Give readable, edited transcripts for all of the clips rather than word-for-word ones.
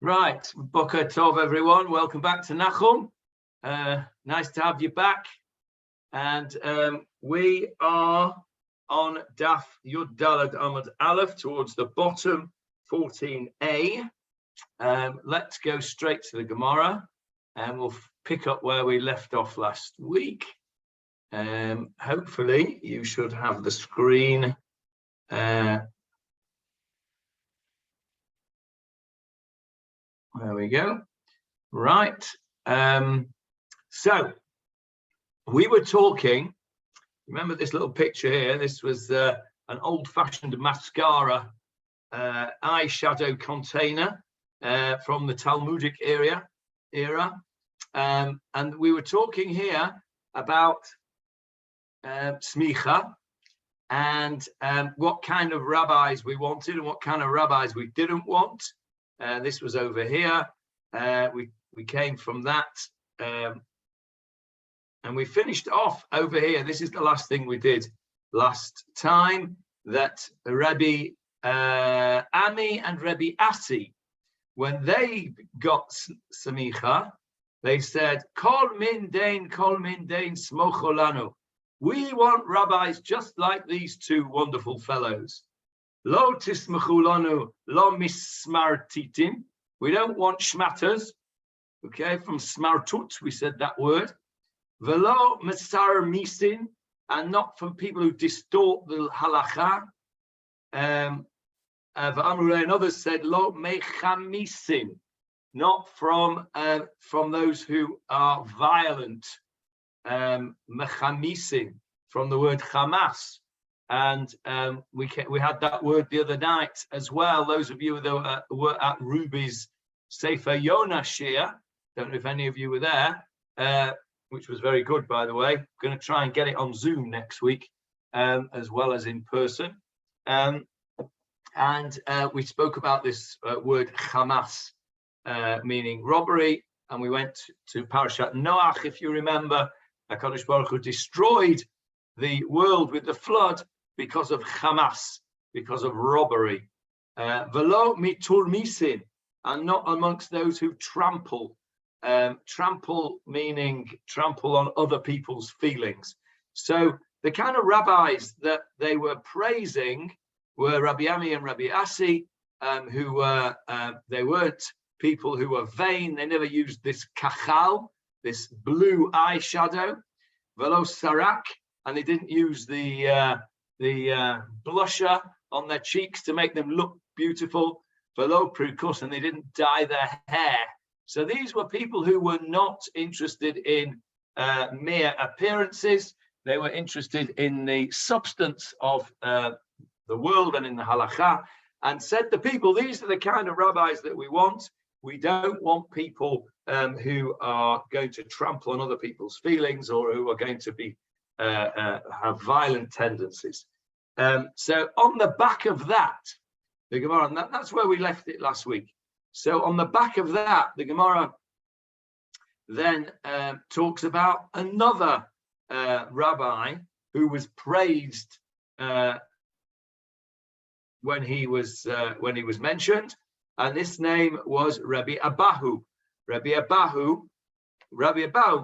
Right, Boker Tov, everyone. Welcome back to Nachum. Nice to have you back. And we are on Daf Yud Daled Amud Aleph, towards the bottom, 14a. Let's go straight to the Gemara, and we'll pick up where we left off last week. Hopefully, you should have the screen. There we go. Right. So we were talking, remember this little picture here? This was an old-fashioned mascara eyeshadow container from the Talmudic era. And we were talking here about smicha and what kind of rabbis we wanted and what kind of rabbis we didn't want. This was over here. We came from that, and we finished off over here. This is the last thing we did last time, that Rabbi Ami and Rabbi Asi, when they got samicha, they said, Kol min dein smocholanu. We want rabbis just like these two wonderful fellows. Lo tismachulanu lo mismartitim. We don't want shmatters. Okay, from smartut, we said that word. Velo masar misin, and not from people who distort the halacha. And others said lo mechamisin, not from those who are violent. Mechamisin, from the word chamas. And we had that word the other night as well. Those of you that were at Ruby's Sefer Yonah Shir, don't know if any of you were there, which was very good, by the way. I'm going to try and get it on Zoom next week, as well as in person. And we spoke about this word chamas, meaning robbery. And we went to Parashat Noach, if you remember. HaKadosh Baruch Hu destroyed the world with the flood because of chamas, because of robbery. Velo miturmisin, and not amongst those who trample. Trample meaning trample on other people's feelings. So the kind of rabbis that they were praising were Rabbi Ami and Rabbi Asi, who were they weren't people who were vain. They never used this kachal, this blue eyeshadow, velo sarak, and they didn't use the blusher on their cheeks to make them look beautiful, velo prikus, and they didn't dye their hair. So these were people who were not interested in mere appearances. They were interested in the substance of the world and in the halacha, and said to people, these are the kind of rabbis that we want. We don't want people who are going to trample on other people's feelings, or who are going to be have violent tendencies. So on the back of that, the Gemara, and that's where we left it last week. So on the back of that, the Gemara then talks about another rabbi who was praised when he was mentioned, and this name was Rabbi Abahu. Rabbi Abahu,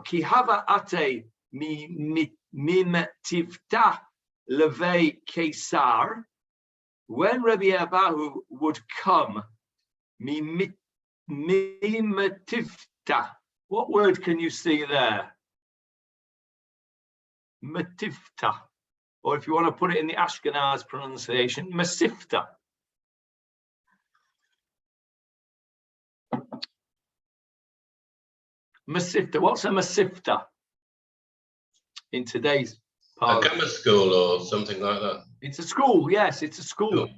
ki hava ate mimtivta levei kesar. When Rabbi Abahu would come, mimtivta. What word can you see there? Matifta. Or if you want to put it in the Ashkenaz pronunciation, masifta. Masifta. What's a masifta in today's part? A grammar school or something like that. It's a school, yes, it's a school.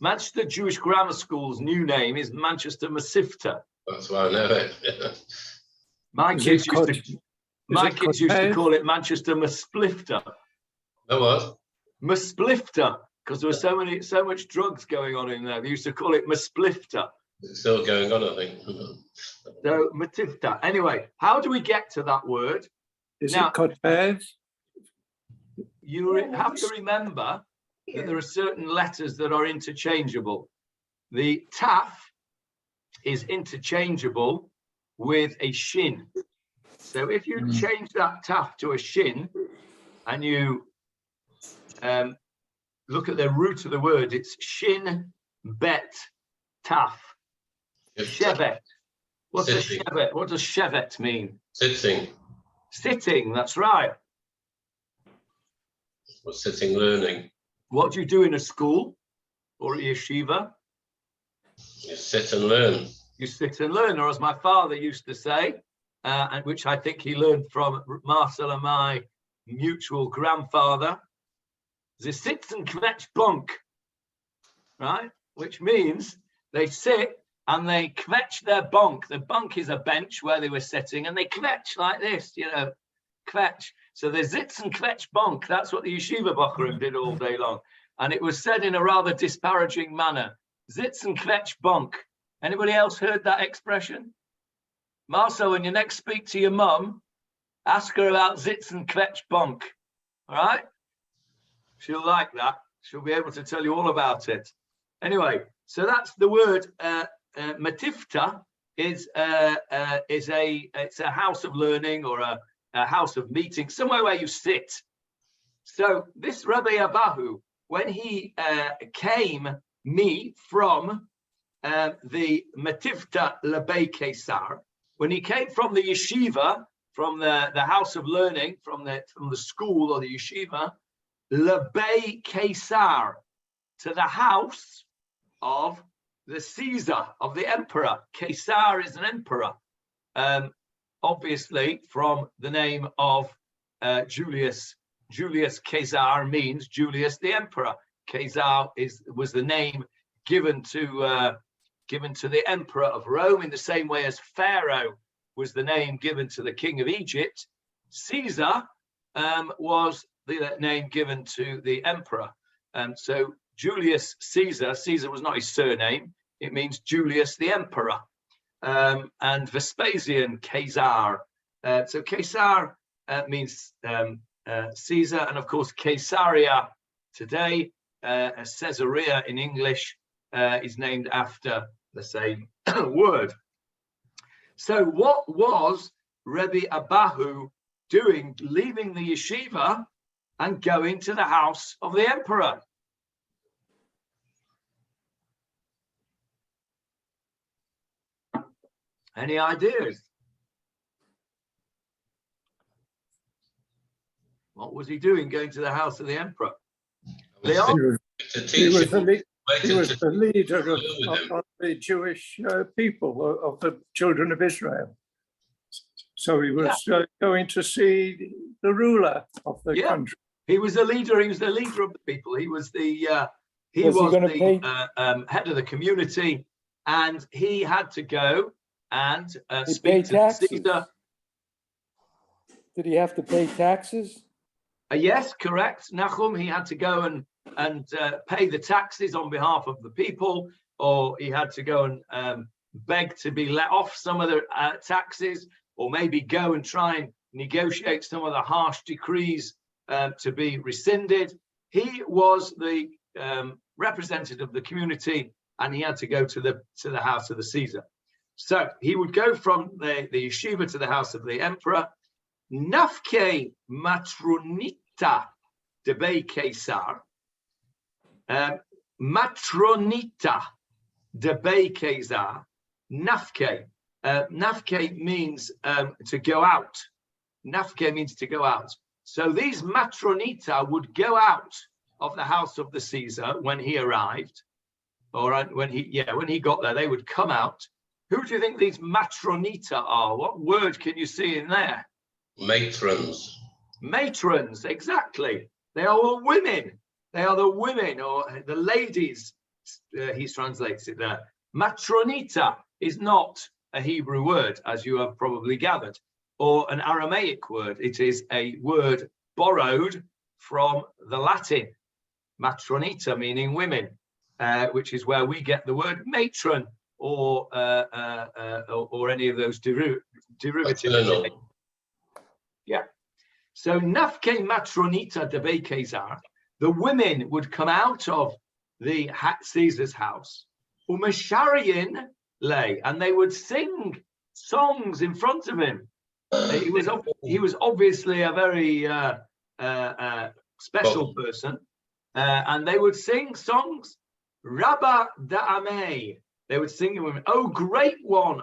Manchester Jewish Grammar School's new name is Manchester Masifta. That's why I know it. My kids used to call it Manchester Masplifter. That was? Masplifter, because there was so much drugs going on in there. They used to call it Masplifter. It's still going on, I think. So Matifta. Anyway, how do we get to that word? Is it Kotez? You have to remember that there are certain letters that are interchangeable. The taf is interchangeable with a shin. So if you change that taf to a shin and you look at the root of the word, it's shin bet taf. Shevet. What's a shevet? What does shevet mean? Sitting. Sitting, that's right. Or sitting learning. What do you do in a school or a yeshiva? You sit and learn. You sit and learn, or as my father used to say, and which I think he learned from Marcel and my mutual grandfather, they sit and kvetch bunk, right? Which means they sit and they kvetch their bunk. The bunk is a bench where they were sitting, and they kvetch like this, you know, kvetch. So the zitz and kvetch bunk, that's what the yeshiva bochurim did all day long. And it was said in a rather disparaging manner, zitz and kvetch bunk. Anybody else heard that expression? Marcel, when you next speak to your mum, ask her about zitz and kvetch bunk, all right? She'll like that. She'll be able to tell you all about it. Anyway, so that's the word matifta is a house of learning or a house of meeting, somewhere where you sit. So this Rabbi Abahu, when he came from the Matifta Lebei Kesar, when he came from the yeshiva, from the house of learning, from the school or the yeshiva, Lebei Kesar, to the house of the Caesar, of the emperor. Kesar is an emperor. Obviously, from the name of Julius. Julius Caesar means Julius the emperor. Caesar was the name given to the emperor of Rome, in the same way as Pharaoh was the name given to the king of Egypt. Caesar was the name given to the emperor. So Julius Caesar was not his surname. It means Julius the emperor. And Vespasian, Caesar. So Caesar means Caesar, and of course Caesarea today, Caesarea in English, is named after the same word. So what was Rebbe Abahu doing, leaving the yeshiva and going to the house of the emperor? Any ideas? What was he doing going to the house of the emperor? He was the leader of the Jewish people, of the children of Israel. So he was going to see the ruler of the country. He was the leader. He was the leader of the people. He was the head of the community, and he had to go and speak to Caesar. Did he have to pay taxes? Yes, correct, Nachum. He had to go and pay the taxes on behalf of the people, or he had to go and beg to be let off some of the taxes, or maybe go and try and negotiate some of the harsh decrees to be rescinded. He was the representative of the community, and he had to go to the house of the Caesar. So he would go from the yeshiva to the house of the emperor. Nafke matronita debei Caesar. Matronita debei Caesar. Nafke. Nafke means to go out. Nafke means to go out. So these matronita would go out of the house of the Caesar when he arrived, or when he got there, they would come out. Who do you think these matronita are? What word can you see in there? Matrons. Matrons, exactly. They are the women. They are the women, or the ladies. He translates it there. Matronita is not a Hebrew word, as you have probably gathered, or an Aramaic word. It is a word borrowed from the Latin. Matronita, meaning women, which is where we get the word matron, or any of those derivatives. Yeah. So nafke matronita debei Caesar. the women would come out of the Caesar's house, umeshariyin lay, and they would sing songs in front of him. He was obviously a very special person, and they would sing songs. Rabba da'ameh, they would sing to him, "Oh, great one,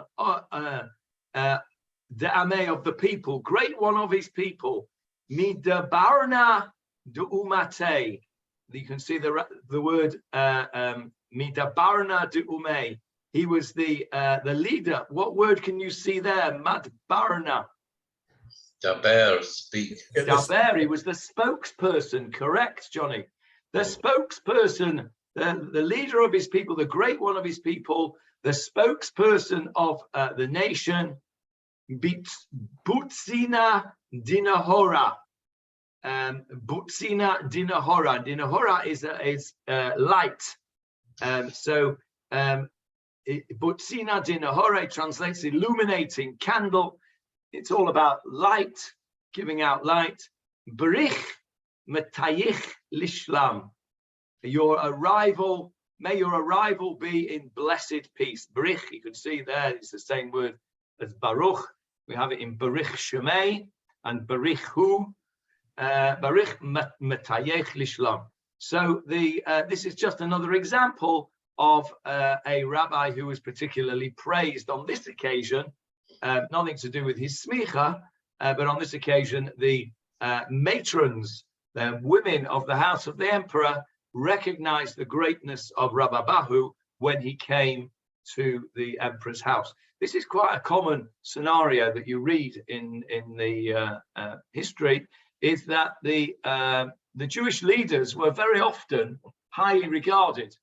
da'ameh of the people, great one of his people, midabarna du'umate." You can see the word midabarna du'umeh. He was the leader. What word can you see there? Madbarna. Daber, speak. Daber, he was the spokesperson, correct, Johnny? The spokesperson, the leader of his people, the great one of his people, the spokesperson of the nation, Butsina Dinahora. Butsina Dinahora. Dinahora is light. Butsina Dinahora translates illuminating candle. It's all about light, giving out light. Brich metayich lishlam. Your arrival, may your arrival be in blessed peace. Brich, you can see there, it's the same word as Baruch. We have it in Barich Shemei and Barich Hu. Barich metayich lishlam. So this is just another example of a rabbi who was particularly praised on this occasion. Nothing to do with his smicha, but on this occasion, the matrons, the women of the house of the emperor, recognized the greatness of Rabbi Abahu when he came to the emperor's house. This is quite a common scenario that you read in the history, is that the Jewish leaders were very often highly regarded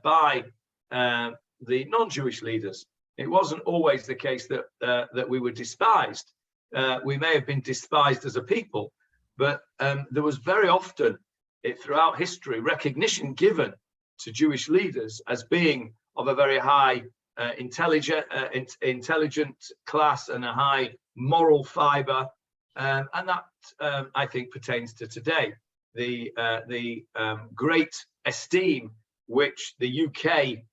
by the non-Jewish leaders. It wasn't always the case that we were despised. We may have been despised as a people, but there was very often throughout history recognition given to Jewish leaders as being of a very high intelligent class and a high moral fiber, and that I think pertains to today. The great esteem which the UK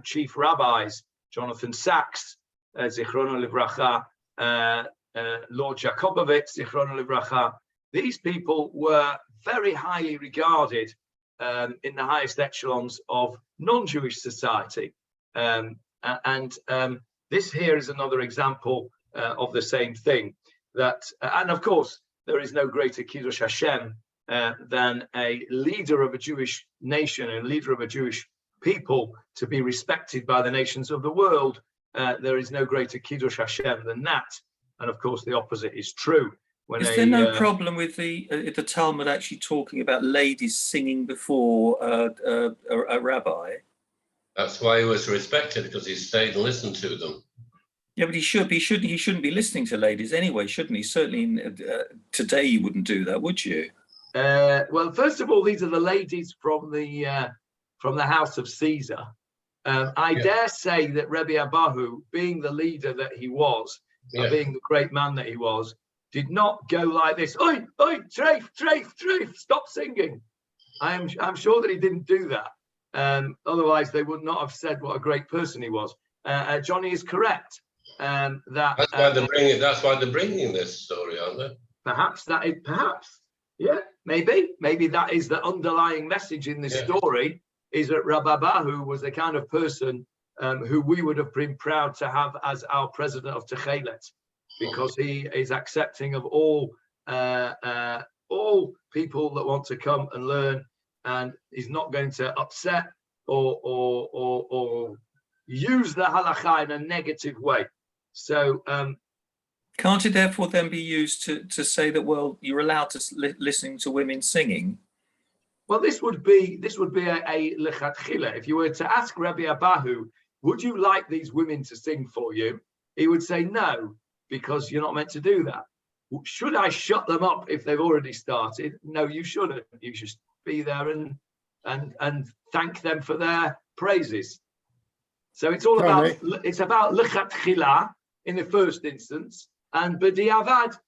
chief rabbis, Jonathan Sachs, Zichrono Livracha, Lord Jakobovich, Zichrono Livracha, these people were very highly regarded in the highest echelons of non-Jewish society. This here is another example of the same thing. And of course, there is no greater Kiddush Hashem than a leader of a Jewish nation, a leader of a Jewish people to be respected by the nations of the world. There is no greater Kiddush Hashem than that. And of course, the opposite is true. Is there no problem with the Talmud actually talking about ladies singing before a rabbi? That's why he was respected, because he stayed and listened to them. Yeah, but he shouldn't be listening to ladies anyway, shouldn't he? Certainly today you wouldn't do that, would you? Well, first of all, these are the ladies from the house of Caesar. I dare say that Rebbe Abahu, being the leader that he was, being the great man that he was, did not go like this. Oi, oi, treif, treif, treif, stop singing. I'm sure that he didn't do that. Otherwise, they would not have said what a great person he was. Johnny is correct. That's why they're bringing this story, aren't they? Perhaps, yeah, maybe that is the underlying message in this story. Is that Rabbi Abahu was the kind of person who we would have been proud to have as our president of Techelet, because he is accepting of all people that want to come and learn, and he's not going to upset or use the halakha in a negative way. So can't it therefore then be used to say that, well, you're allowed to listening to women singing? Well, this would be a lechatchila. If you were to ask Rabbi Abahu, would you like these women to sing for you? He would say no, because you're not meant to do that. Should I shut them up if they've already started? No, you shouldn't. You should be there and thank them for their praises. So it's all about lechatchila in the first instance, and b'diavad,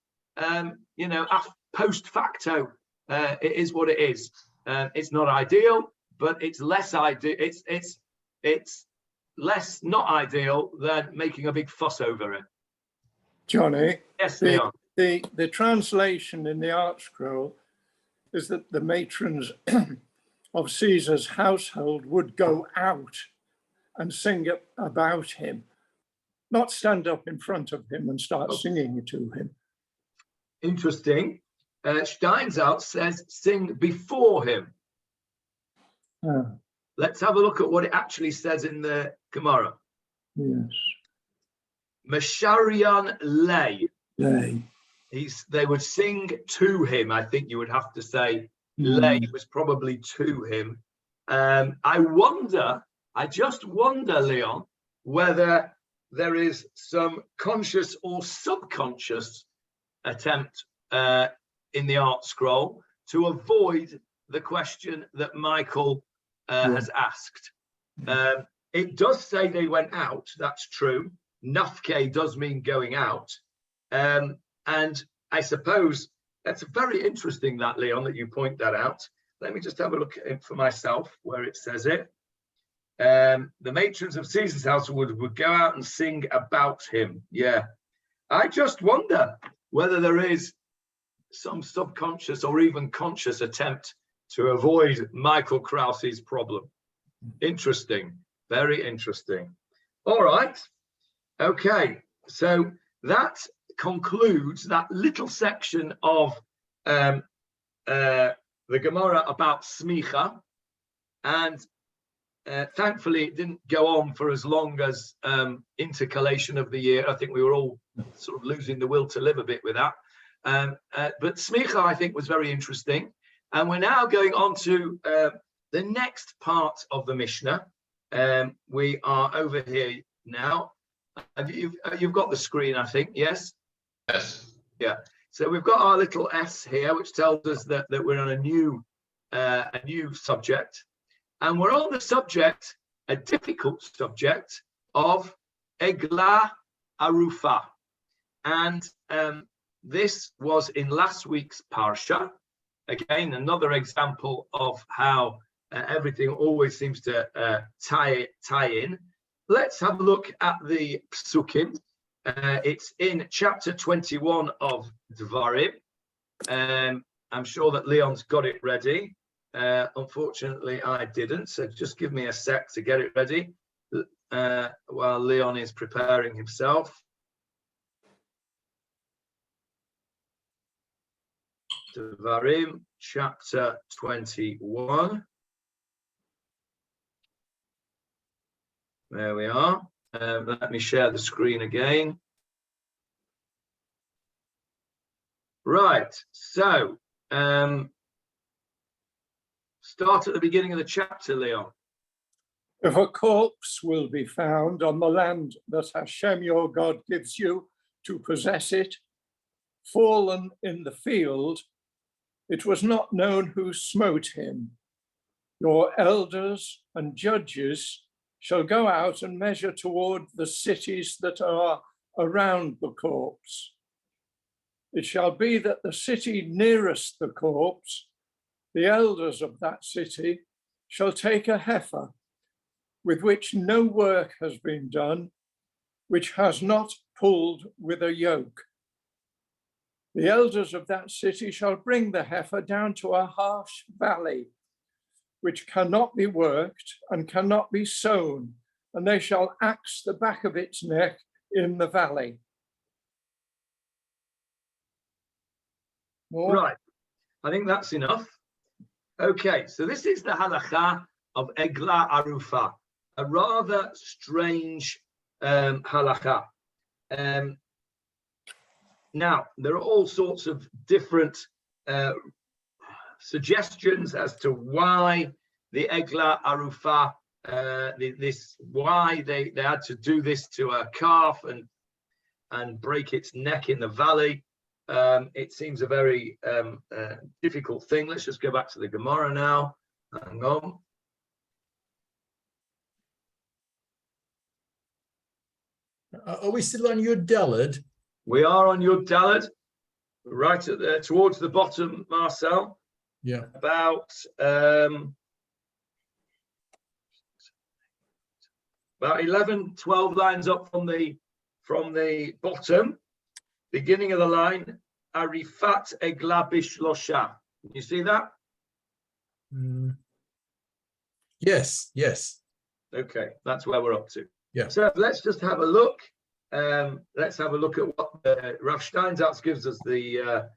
post facto. it is what it is. It's not ideal, but it's less ideal. It's less not ideal than making a big fuss over it. Johnny, Yes, Leon. the translation in the Art Scroll is that the matrons of Caesar's household would go out and sing about him, not stand up in front of him and start singing to him. Interesting. Steinsaltz says sing before him. Let's have a look at what it actually says in the Gemarah. Yes. Mesharian lay. Lay. They would sing to him. I think you would have to say lay was probably to him. I just wonder, Leon, whether there is some conscious or subconscious attempt in the Art Scroll to avoid the question that Michael has asked. It does say they went out, that's true. Nafke does mean going out. And I suppose that's very interesting, that, Leon, that you point that out. Let me just have a look at it for myself, where it says it. The matrons of Caesar's house would go out and sing about him. Yeah. I just wonder whether there is some subconscious or even conscious attempt to avoid Michael Krause's problem. Interesting. Very interesting. All right. Okay. So that concludes that little section of the Gemarah about smicha, and thankfully it didn't go on for as long as intercalation of the year. I think we were all sort of losing the will to live a bit with that. But smicha, I think, was very interesting. And we're now going on to the next part of the Mishnah. We are over here now. You've got the screen, I think, yes? Yes. Yeah. So we've got our little S here, which tells us that we're on a new subject. And we're on the subject, a difficult subject, of Eglah Arufah. And this was in last week's Parsha. Again, another example of how everything always seems to tie in. Let's have a look at the Psukim. It's in chapter 21 of Dvarim. I'm sure that Leon's got it ready. Unfortunately, I didn't, so just give me a sec to get it ready while Leon is preparing himself. Dvarim, chapter 21. There we are. Let me share the screen again. Right, so start at the beginning of the chapter, Leon. If a corpse will be found on the land that Hashem your God gives you to possess it, fallen in the field, it was not known who smote him. Your elders and judges shall go out and measure toward the cities that are around the corpse. It shall be that the city nearest the corpse, the elders of that city, shall take a heifer with which no work has been done, which has not pulled with a yoke. The elders of that city shall bring the heifer down to a harsh valley, which cannot be worked and cannot be sown, and they shall axe the back of its neck in the valley. More? Right, I think that's enough. Okay, so this is the halacha of Eglah Arufah, a rather strange halacha. Now, there are all sorts of different suggestions as to why the Eglah Arufah, why they had to do this to a calf and break its neck in the valley. It seems a very difficult thing. Let's just go back to the Gemarah now. Hang on. Are we still on your Daled? We are on your Daled, right at there, towards the bottom, Marcel. Yeah. about 11, 12 lines up from the bottom, beginning of the line, Arifat Eglah Bishlosha. You see that? Yes, yes. Okay, that's where we're up to. Yeah. So let's just have a look. Let's have a look at what Rav Steinsaltz gives us the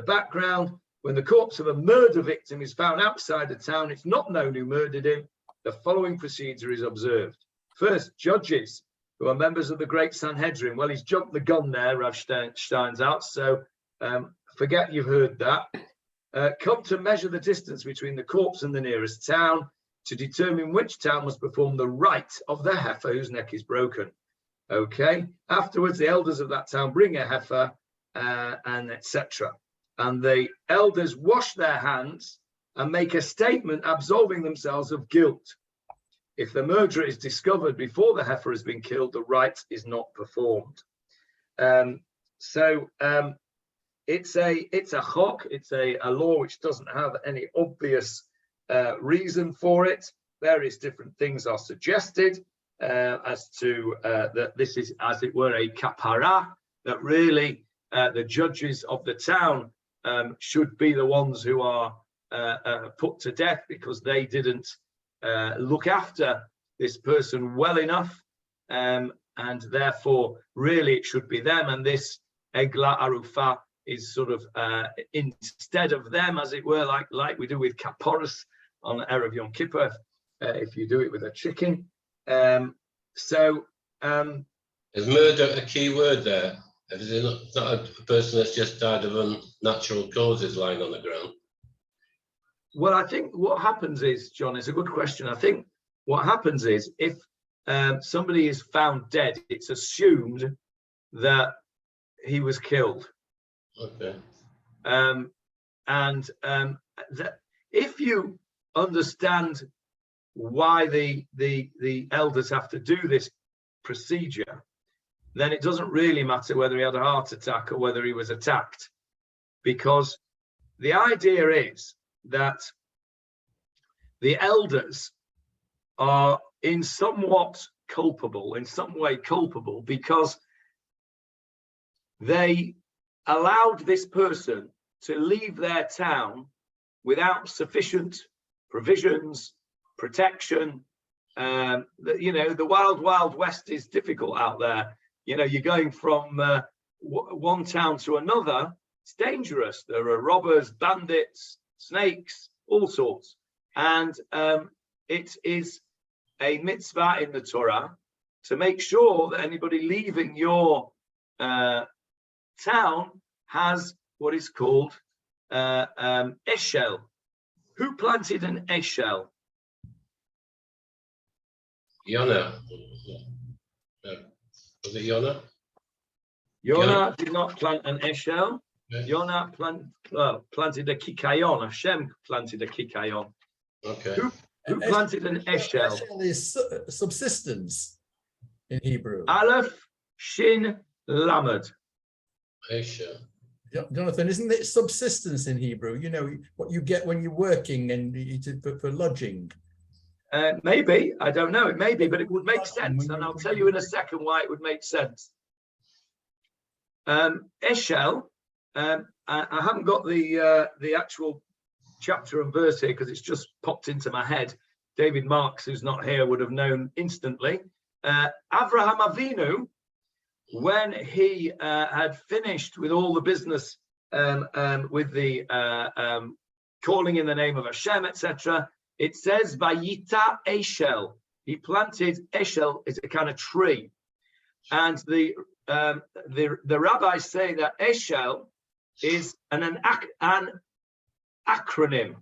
background. When the corpse of a murder victim is found outside the town, it's not known who murdered him. The following procedure is observed. First, judges who are members of the Great Sanhedrin. Well, he's jumped the gun there, Rav Steinsaltz, so forget you've heard that. Come to measure the distance between the corpse and the nearest town to determine which town must perform the rite of the heifer whose neck is broken. Okay. Afterwards, the elders of that town bring a heifer and etc. And the elders wash their hands and make a statement absolving themselves of guilt. If the murderer is discovered before the heifer has been killed, the rite is not performed. It's a chok, it's a law which doesn't have any obvious reason for it. Various different things are suggested as to that this is, as it were, a kapara, that really the judges of the town should be the ones who are put to death because they didn't look after this person well enough, and therefore really it should be them, and this Eglah Arufah is sort of instead of them, as it were, like we do with kaporos on Erev Yom Kippur, if you do it with a chicken. Is murder a key word there? Is it not a person that's just died of unnatural causes lying on the ground? Well, I think what happens is, John, it's a good question. I think what happens is if somebody is found dead, it's assumed that he was killed. Okay. That if you understand why the elders have to do this procedure, then it doesn't really matter whether he had a heart attack or whether he was attacked, because the idea is that the elders are in some way culpable, because they allowed this person to leave their town without sufficient provisions, protection. The wild west is difficult out there. You're going from one town to another. It's dangerous. There are robbers, bandits, snakes, all sorts. And it is a mitzvah in the Torah to make sure that anybody leaving your town has what is called Eshel. Who planted an Eshel? Yonah. Was it Yonah? Yonah did not plant an Eshel. Okay. Yonah planted a kikayon. Hashem planted a kikayon. Okay. Who planted an Eshel? Eshel is subsistence in Hebrew. Aleph, Shin, Lamed. Eshel. Jonathan, isn't it subsistence in Hebrew? What you get when you're working and for lodging. Maybe, I don't know. It may be, but it would make sense, and I'll tell you in a second why it would make sense. Eshel. I haven't got the actual chapter and verse here because it's just popped into my head. David Marks, who's not here, would have known instantly. Avraham Avinu, when he had finished with all the business with the calling in the name of Hashem, etc., it says Vayita Eshel. He planted Eshel is a kind of tree, and the rabbis say that Eshel is an acronym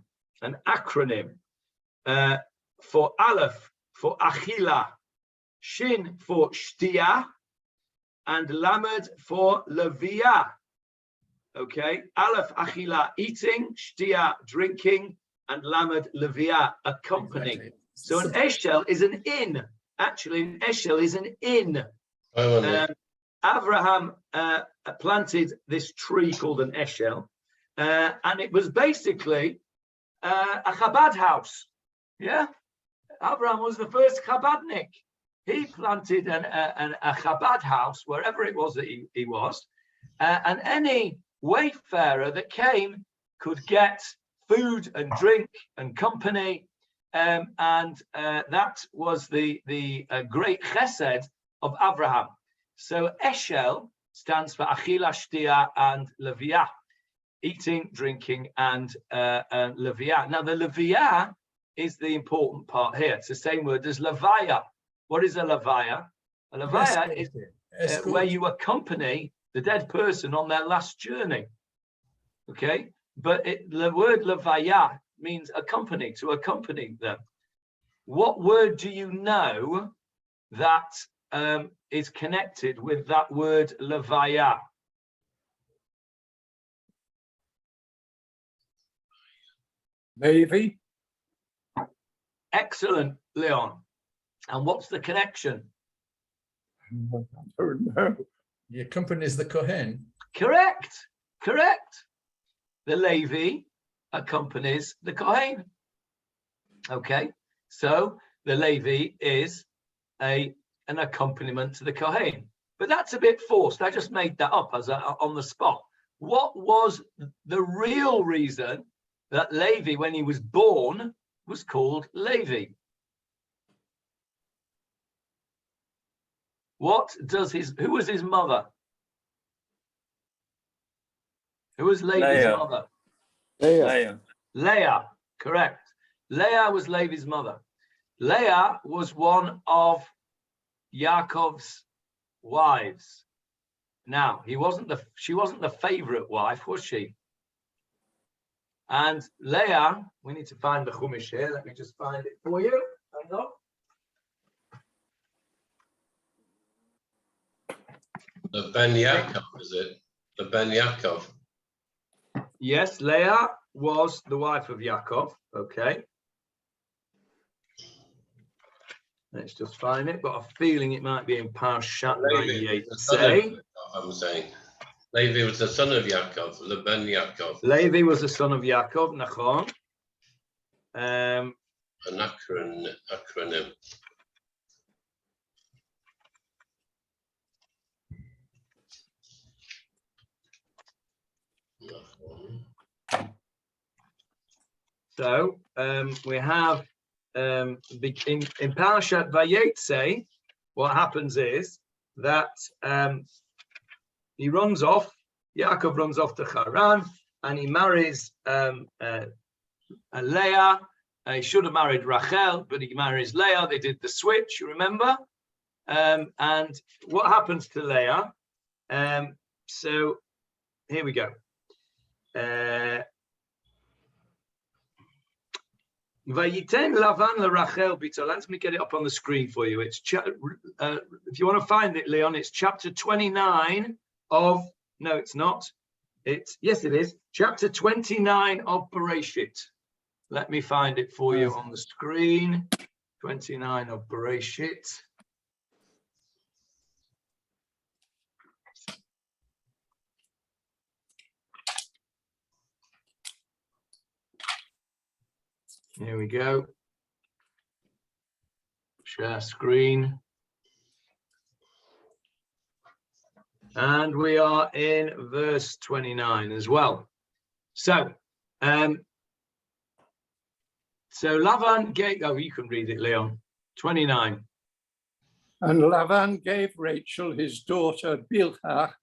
for Aleph for Achila, Shin for Shtia, and Lamed for Levaya. Okay, Aleph Achila, eating, Shtia, drinking, and Lamed Levaya, accompanying. Exactly. So an Eshel is an inn. Actually, an Eshel is an inn. Abraham planted this tree called an Eshel, and it was basically a Chabad house. Yeah, Abraham was the first Chabadnik. He planted a Chabad house wherever it was that he was, and any wayfarer that came could get food and drink and company, and that was the great chesed of Abraham. So Eshel stands for Achila, Shtia, and Levaya, eating, drinking, and Levaya. Now the Levaya is the important part here. It's the same word as Levaya. What is a Levaya? A Levaya is where you accompany the dead person on their last journey. Okay, but the word Levaya means accompany, to accompany them. What word do you know that is connected with that word Levaya? Levi. Excellent, Leon. And what's the connection? I don't know. He accompanies the Kohen. Correct. The Levi accompanies the Kohen. Okay, so the Levi is an accompaniment to the Kohen. But that's a bit forced. I just made that up as on the spot. What was the real reason that Levi, when he was born, was called Levi? Who was his mother? Who was Levi's Leah. mother? Leah. Correct. Leah was Levi's mother. Leah was one of Yaakov's wives. Now, she wasn't the favorite wife, was she? And Leah, we need to find the Chumash here. Let me just find it for you. Hang on. The Ben Yaakov, is it? The Ben Yaakov. Yes, Leah was the wife of Yaakov. Okay. Let's just find it. Got a feeling it might be in Parshat Vayetze. I'm saying. Levi was the son of Yaakov, the Ben Yaakov. Levi was the son of Yaakov, Nachon. An acronym. So we have in Parashat Vayetze, what happens is that he runs off, Yaakov runs off to Haran, and he marries Leah. He should have married Rachel, but he marries Leah. They did the switch, you remember? And what happens to Leah? So here we go. Vayiten Lavan LaRachel Bito. Let me get it up on the screen for you. It's if you want to find it, Leon, it's chapter 29 of. No, it's not. Yes, it is. Chapter 29 of Bereshit. Let me find it for you on the screen. 29 of Bereshit. Here we go. Share screen. And we are in verse 29 as well. So Lavan gave, you can read it, Leon. 29. And Lavan gave Rachel his daughter Bilhah,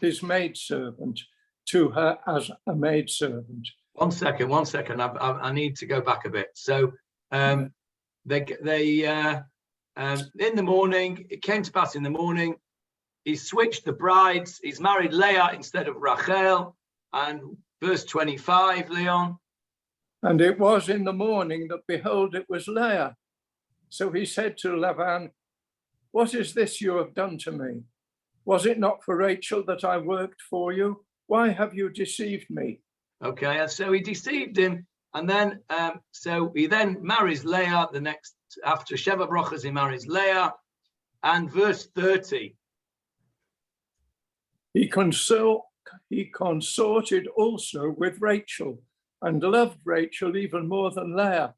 his maidservant, to her as a maidservant. One second. I need to go back a bit. So they in the morning, it came to pass in the morning, he switched the brides. He's married Leah instead of Rachel. And verse 25, Leon. And it was in the morning that, behold, it was Leah. So he said to Lavan, what is this you have done to me? Was it not for Rachel that I worked for you? Why have you deceived me? Okay, and so he deceived him, and then so he then marries Leah. The next, after Sheva Brachas, he marries Leah, and verse 30. He consorted also with Rachel, and loved Rachel even more than Leah.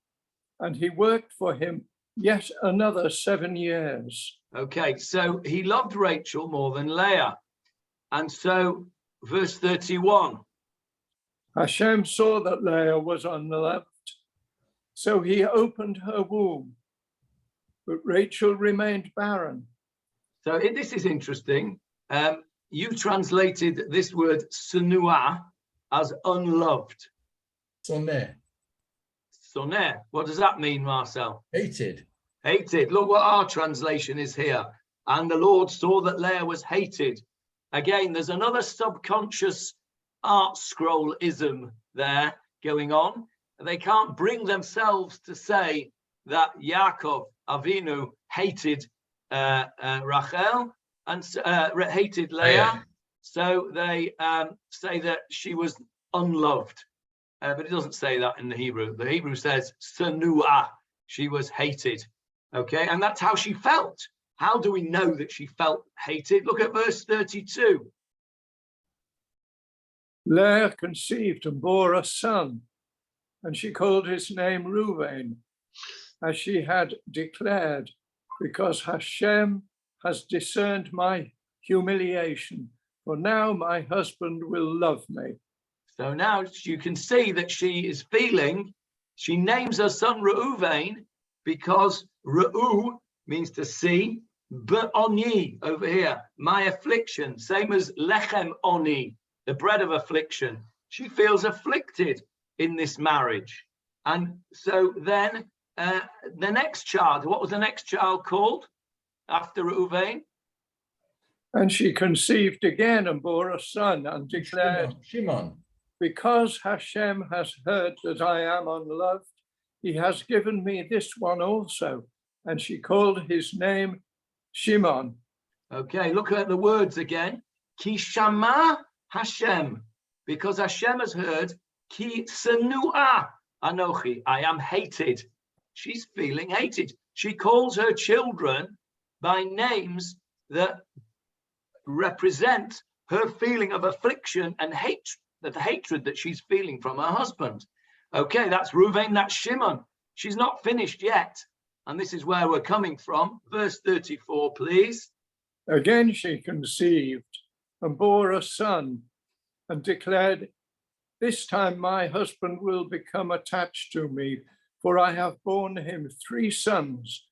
And he worked for him yet another 7 years. Okay, so he loved Rachel more than Leah. And so, verse 31. Hashem saw that Leah was unloved, so he opened her womb, but Rachel remained barren. So this is interesting. You translated this word sunua as unloved. Soneh, Soneh. What does that mean, Marcel? hated. Hated. Look what our translation is here. And the Lord saw that Leah was hated. Again, there's another subconscious art scroll-ism there going on. They can't bring themselves to say that Yaakov Avinu hated Rachel and hated Leah. So they say that she was unloved. But it doesn't say that in the Hebrew. The Hebrew says Sanua, she was hated. Okay, and that's how she felt. How do we know that she felt hated? Look at verse 32. Leah conceived and bore a son, and she called his name Reuven, as she had declared, because Hashem has discerned my humiliation, for now my husband will love me. So now you can see that she is feeling, she names her son Reuven because Reu means to see, but oni over here, my affliction, same as lechem oni, the bread of affliction. She feels afflicted in this marriage. And so then the next child, what was the next child called after Reuven? And she conceived again and bore a son and declared, Shimon. because Hashem has heard that I am unloved, he has given me this one also. And she called his name Shimon. Okay, look at the words again. Ki shama Hashem, because Hashem has heard, ki sanua anochi, I am hated. She's feeling hated. She calls her children by names that represent her feeling of affliction and hatred, the hatred that she's feeling from her husband. Okay, that's Reuven, that's Shimon. She's not finished yet. And this is where we're coming from. Verse 34, please. Again she conceived and bore a son and declared, this time my husband will become attached to me, for I have borne him 3 sons.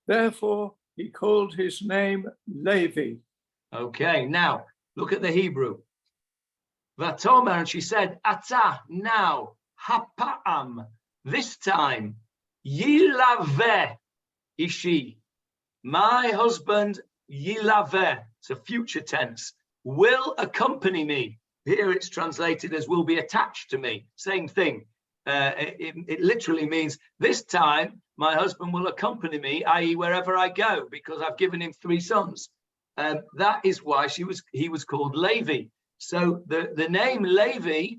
Therefore he called his name Levi. Okay, now look at the Hebrew. Vatomer, and she said, Ata, now, hapa'am, this time, yilaveh ishi, my husband yilaveh, it's a future tense, will accompany me. Here it's translated as will be attached to me, same thing. It literally means this time my husband will accompany me, i.e. wherever I go, because I've given him 3 sons. That is why he was called Levi. So the name Levi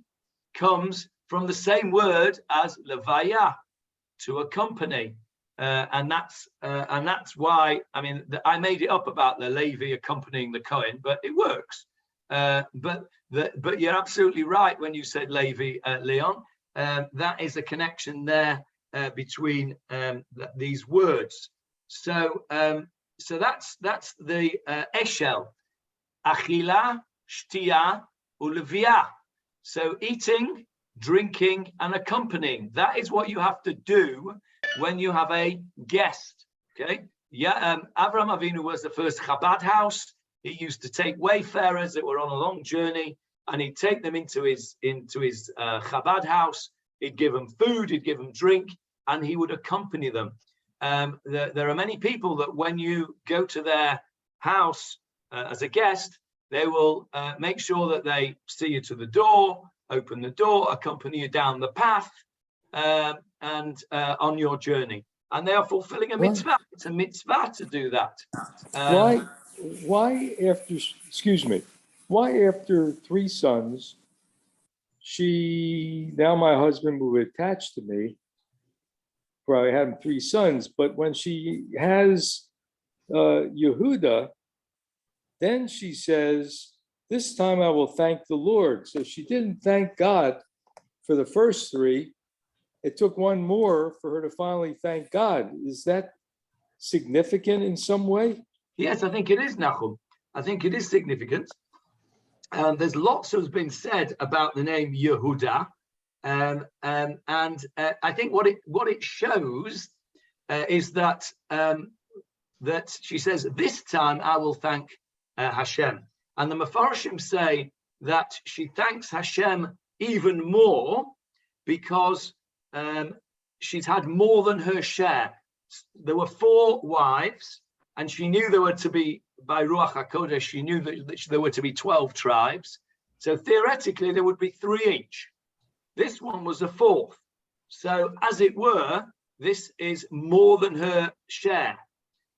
comes from the same word as Levaya, to accompany, and that's why, I mean, I made it up about the Levi accompanying the Cohen, but it works. But you're absolutely right when you said Levi, Leon. That is a connection there between these words. So that's the Eshel, Achila, Shtia, Ulevia. So eating, drinking, and accompanying. That is what you have to do when you have a guest. Okay. Yeah. Avraham Avinu was the first Chabad house. He used to take wayfarers that were on a long journey, and he'd take them into his Chabad house. He'd give them food, he'd give them drink, and he would accompany them. There are many people that when you go to their house as a guest, they will make sure that they see you to the door, open the door, accompany you down the path, and on your journey. And they are fulfilling a mitzvah. It's a mitzvah to do that. Why after, excuse me, why after 3 sons, now my husband will be attached to me, for I had 3 sons, but when she has Yehuda, then she says, this time I will thank the Lord. So she didn't thank God for the first three. It took one more for her to finally thank God. Is that significant in some way? Yes, I think it is, Nachum. I think it is significant. There's lots has been said about the name Yehuda, and I think what it shows is that that she says, this time I will thank Hashem. And the Mefarshim say that she thanks Hashem even more because she's had more than her share. There were 4 wives, and she knew there were to be, by Ruach HaKodesh, she knew that there were to be 12 tribes. So theoretically, there would be 3 each. This one was the 4th. So as it were, this is more than her share.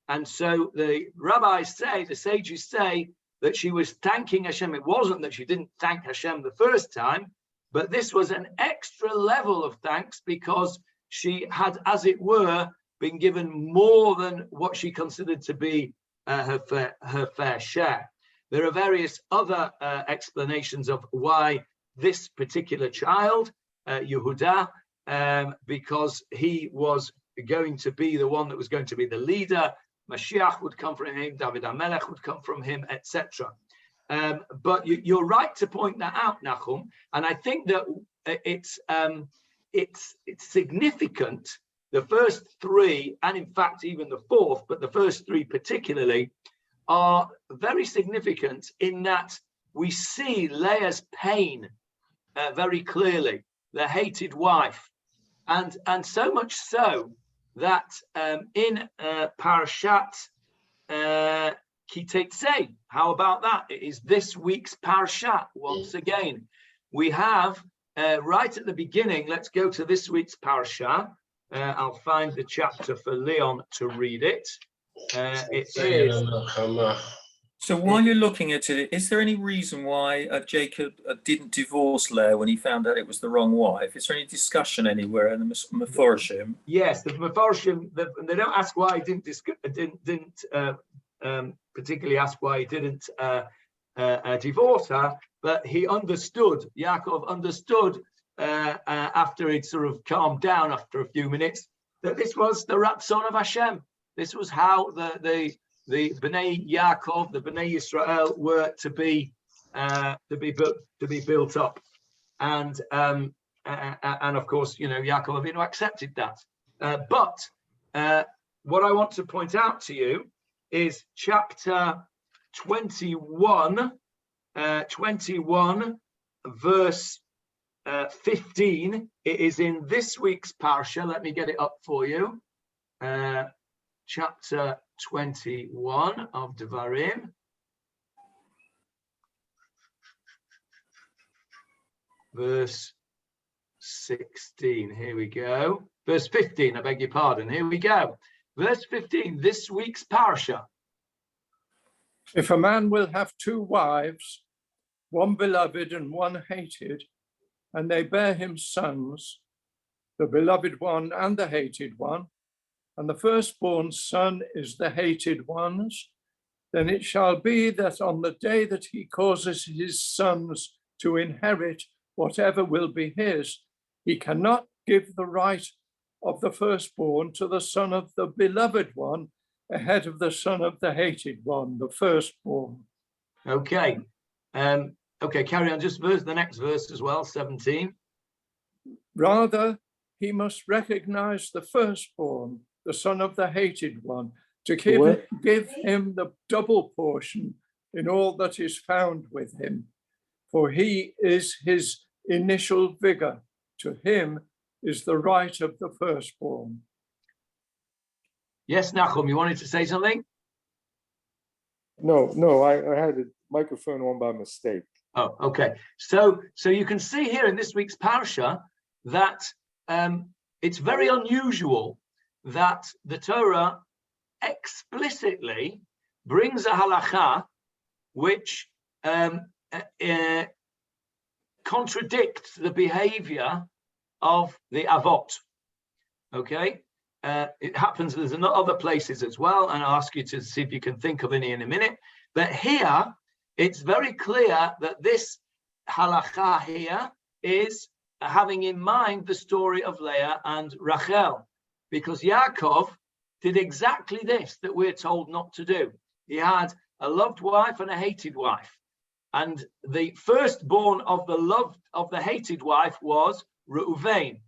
And so the rabbis say, the sages say, that she was thanking Hashem. It wasn't that she didn't thank Hashem the first time, but this was an extra level of thanks because she had, as it were, been given more than what she considered to be her fair share. There are various other explanations of why this particular child, Yehuda, because he was going to be the one that was going to be the leader. Mashiach would come from him, David HaMelech would come from him, etc. But you're right to point that out, Nachum, and I think that it's significant. The first 3, and in fact even the 4th, but the first 3 particularly, are very significant in that we see Leah's pain very clearly, the hated wife, and so much so that in Parashat Kiteitzei, how about that? It is this week's Parashat once again. We have right at the beginning, let's go to this week's Parashat. I'll find the chapter for Leon to read it. It is. So while you're looking at it, is there any reason why Jacob didn't divorce Leah when he found out it was the wrong wife? Is there any discussion anywhere in the Mefarshim? Yes, the Mefarshim, they don't ask why he didn't particularly ask why he didn't divorce her, but he understood, Yaakov understood after he'd sort of calmed down after a few minutes, that this was the Ratzon of Hashem. This was how the Bnei Yaakov, the Bnei Yisrael, were to be built up, and of course, Yaakov Avinu accepted that. But what I want to point out to you is chapter 21, verse 15. It is in this week's parsha. Let me get it up for you. Chapter 21 of Devarim, verse 16. Here we go. Verse 15, I beg your pardon. Here we go. Verse 15, this week's parsha. If a man will have 2 wives, one beloved and one hated, and they bear him sons, the beloved one and the hated one, and the firstborn son is the hated one's, then it shall be that on the day that he causes his sons to inherit whatever will be his, he cannot give the right of the firstborn to the son of the beloved one ahead of the son of the hated one, the firstborn. Okay. Okay, carry on. Just the next verse as well, 17. Rather, he must recognize the firstborn, the son of the hated one, to give him the double portion in all that is found with him. For he is his initial vigor. To him is the right of the firstborn. Yes, Nachum, you wanted to say something? No, I had the microphone on by mistake. Oh, okay. So you can see here in this week's parsha that it's very unusual that the Torah explicitly brings a halacha which contradicts the behavior of the Avot. Okay, it happens. There's other places as well, and I'll ask you to see if you can think of any in a minute. But here, it's very clear that this halacha here is having in mind the story of Leah and Rachel, because Yaakov did exactly this that we're told not to do. He had a loved wife and a hated wife. And the firstborn of the hated wife was Reuven.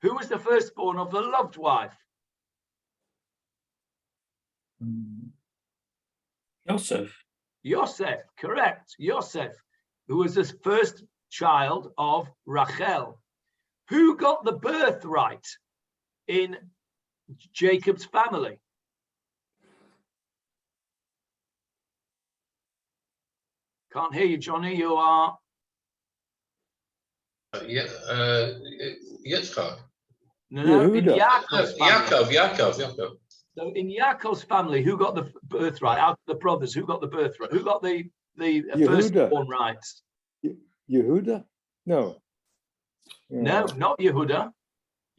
Who was the firstborn of the loved wife? Yosef, correct. Yosef, who was the first child of Rachel. Who got the birthright in Jacob's family? Can't hear you, Johnny. You are. Yitzchak. No, in Yaakov's family. Yaakov. So in Yaakov's family, who got the birthright? Out of the brothers, who got the birthright? Who got the firstborn rights? Yehuda? No. No, not Yehuda.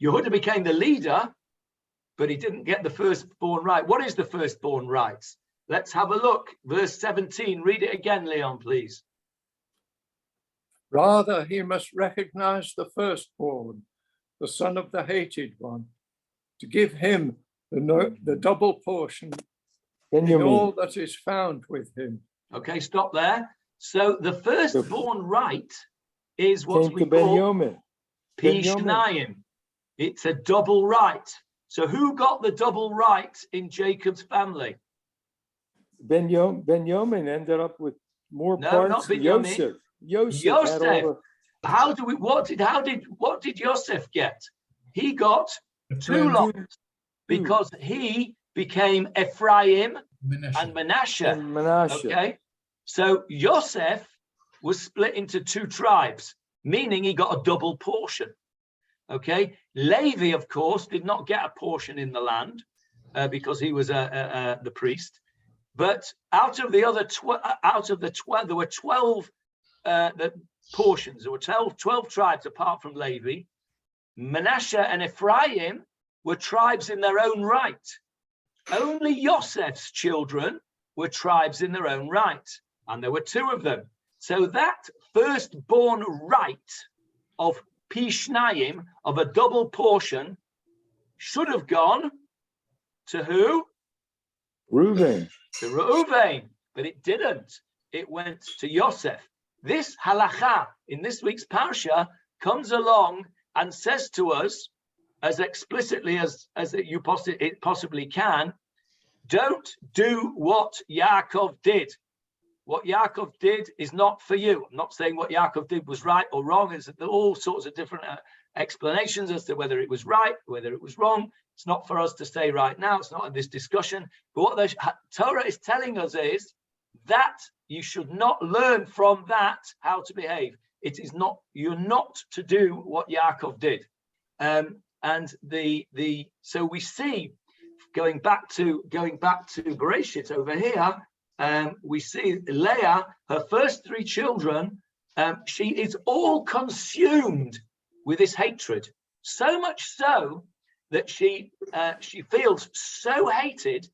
Yehuda became the leader, but he didn't get the firstborn right. What is the firstborn rights? Let's have a look. Verse 17. Read it again, Leon, please. Rather, he must recognize the firstborn, the son of the hated one, to give him the double portion in all that is found with him. Okay, stop there. So the firstborn right is what we call Pishnayim. It's a double right. So who got the double right in Jacob's family? Benjamin ended up with more parts than Yosef. Yosef. What did Yosef get? He got two lots because he became Ephraim and Manasseh. Okay, so Yosef was split into two tribes, meaning he got a double portion. Okay, Levi, of course, did not get a portion in the land because he was the priest. But out of the 12, there were 12 portions. There were 12 tribes apart from Levi. Manasseh and Ephraim were tribes in their own right. Only Yosef's children were tribes in their own right, and there were two of them. So that firstborn right of Pishnayim, of a double portion, should have gone to who? Reuven. To Reuven, but it didn't. It went to Yosef. This halacha in this week's parsha comes along and says to us, as explicitly as it possibly can, don't do what Yaakov did. What Yaakov did is not for you. I'm not saying what Yaakov did was right or wrong. There's all sorts of different explanations as to whether it was right, whether it was wrong. It's not for us to say right now. It's not in this discussion. But what the Torah is telling us is that you should not learn from that how to behave. It is not, you're not to do what Yaakov did. So we see, going back to Bereshit over here, we see Leah, her first three children, she is all consumed with this hatred, so much so that she feels so hated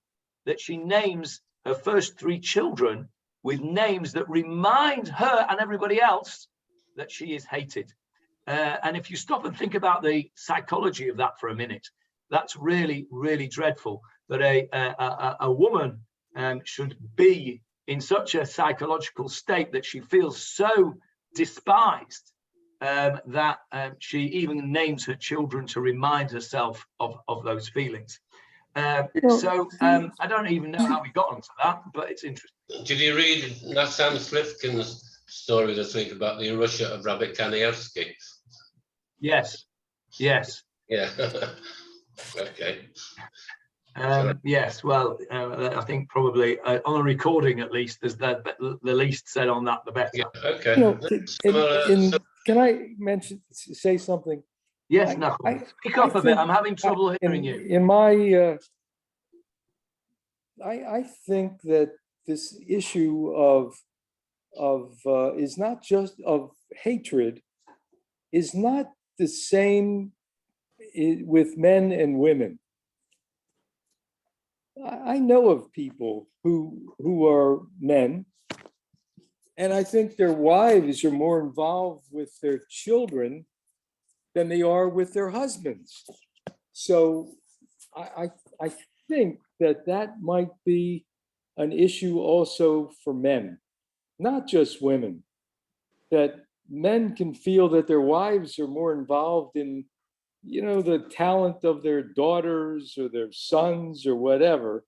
that she names her first three children with names that remind her and everybody else that she is hated. And if you stop and think about the psychology of that for a minute, that's really, really dreadful, that a woman should be in such a psychological state that she feels so despised that she even names her children to remind herself of those feelings. I don't even know how we got onto that, but it's interesting. Did you read Nathan Slifkin's story this week about the Russia of Rabbi Kanievsky? Yes. Yeah. Okay. Yes, well, I think probably on a recording at least, there's the least said on that, the better. Yeah, okay. Can I say something? Yes, Nachum. Speak up a bit. I'm having trouble hearing you. In my, I think that this issue of is not just of hatred, is not the same with men and women. I know of people who are men, and I think their wives are more involved with their children than they are with their husbands. So I think that might be an issue also for men, not just women, that men can feel that their wives are more involved in, the talent of their daughters or their sons or whatever,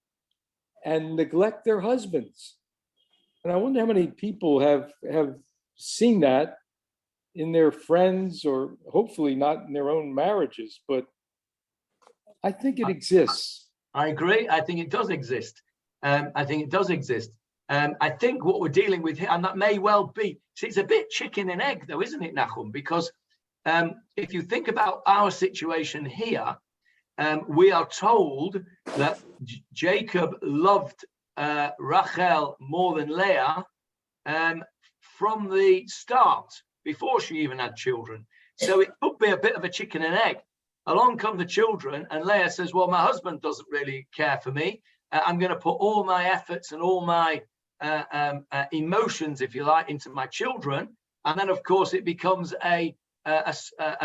and neglect their husbands. And I wonder how many people have seen that in their friends, or hopefully not in their own marriages, but I think it exists. I agree. I think it does exist. I think it does exist. I think what we're dealing with here, and that may well be, see, it's a bit chicken and egg though, isn't it, Nachum? Because if you think about our situation here, we are told that Jacob loved Rachel more than Leah from the start, before she even had children. So it could be a bit of a chicken and egg. Along come the children, and Leah says, well, my husband doesn't really care for me. I'm going to put all my efforts and all my emotions, if you like, into my children. And then, of course, it becomes a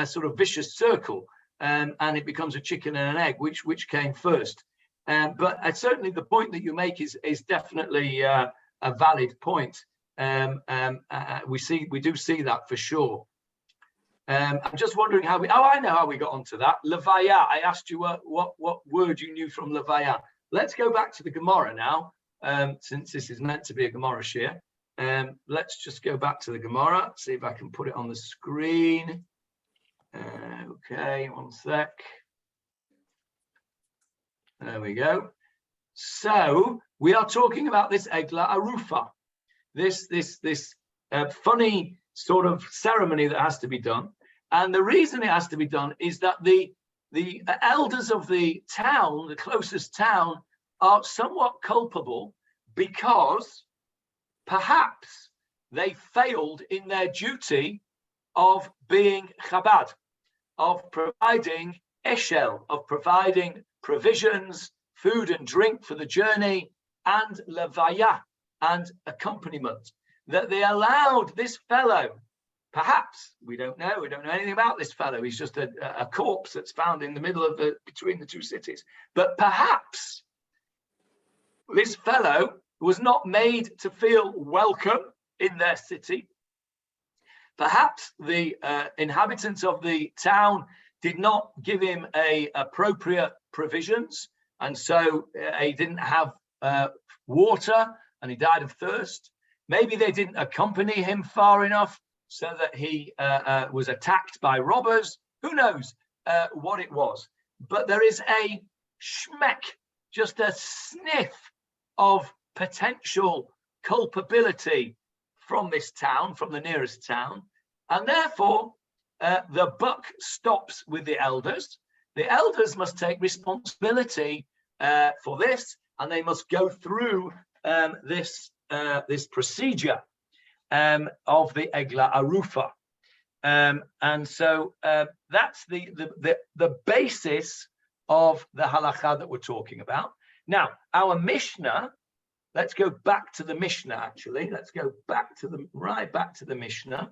sort of vicious circle, and it becomes a chicken and an egg, which came first. But certainly the point that you make is definitely a valid point. We do see that for sure. I'm just wondering how I know how we got onto that. Levaya, I asked you what word you knew from Levaya. Let's go back to the Gemarah now, since this is meant to be a Gemarah shir. Let's just go back to the Gemarah, see if I can put it on the screen. Okay, one sec. There we go. So we are talking about this Eglah Arufah, this funny sort of ceremony that has to be done. And the reason it has to be done is that the elders of the town, the closest town, are somewhat culpable because perhaps they failed in their duty of being Chabad, of providing Eshel, of providing provisions, food and drink for the journey, and Levaya, and accompaniment. That they allowed this fellow, perhaps, we don't know anything about this fellow, he's just a corpse that's found in the middle of between the two cities, but perhaps this fellow was not made to feel welcome in their city. Perhaps the inhabitants of the town did not give him appropriate provisions, and so he didn't have water and he died of thirst. Maybe they didn't accompany him far enough so that he was attacked by robbers. Who knows what it was? But there is a schmeck, just a sniff of potential culpability from this town, from the nearest town. And therefore, the buck stops with the elders. The elders must take responsibility for this, and they must go through this procedure of the Eglah Arufah. And so that's the basis of the halakha that we're talking about. Now, our Mishnah, let's go back to the Mishnah, actually. Let's go back to right back to the Mishnah,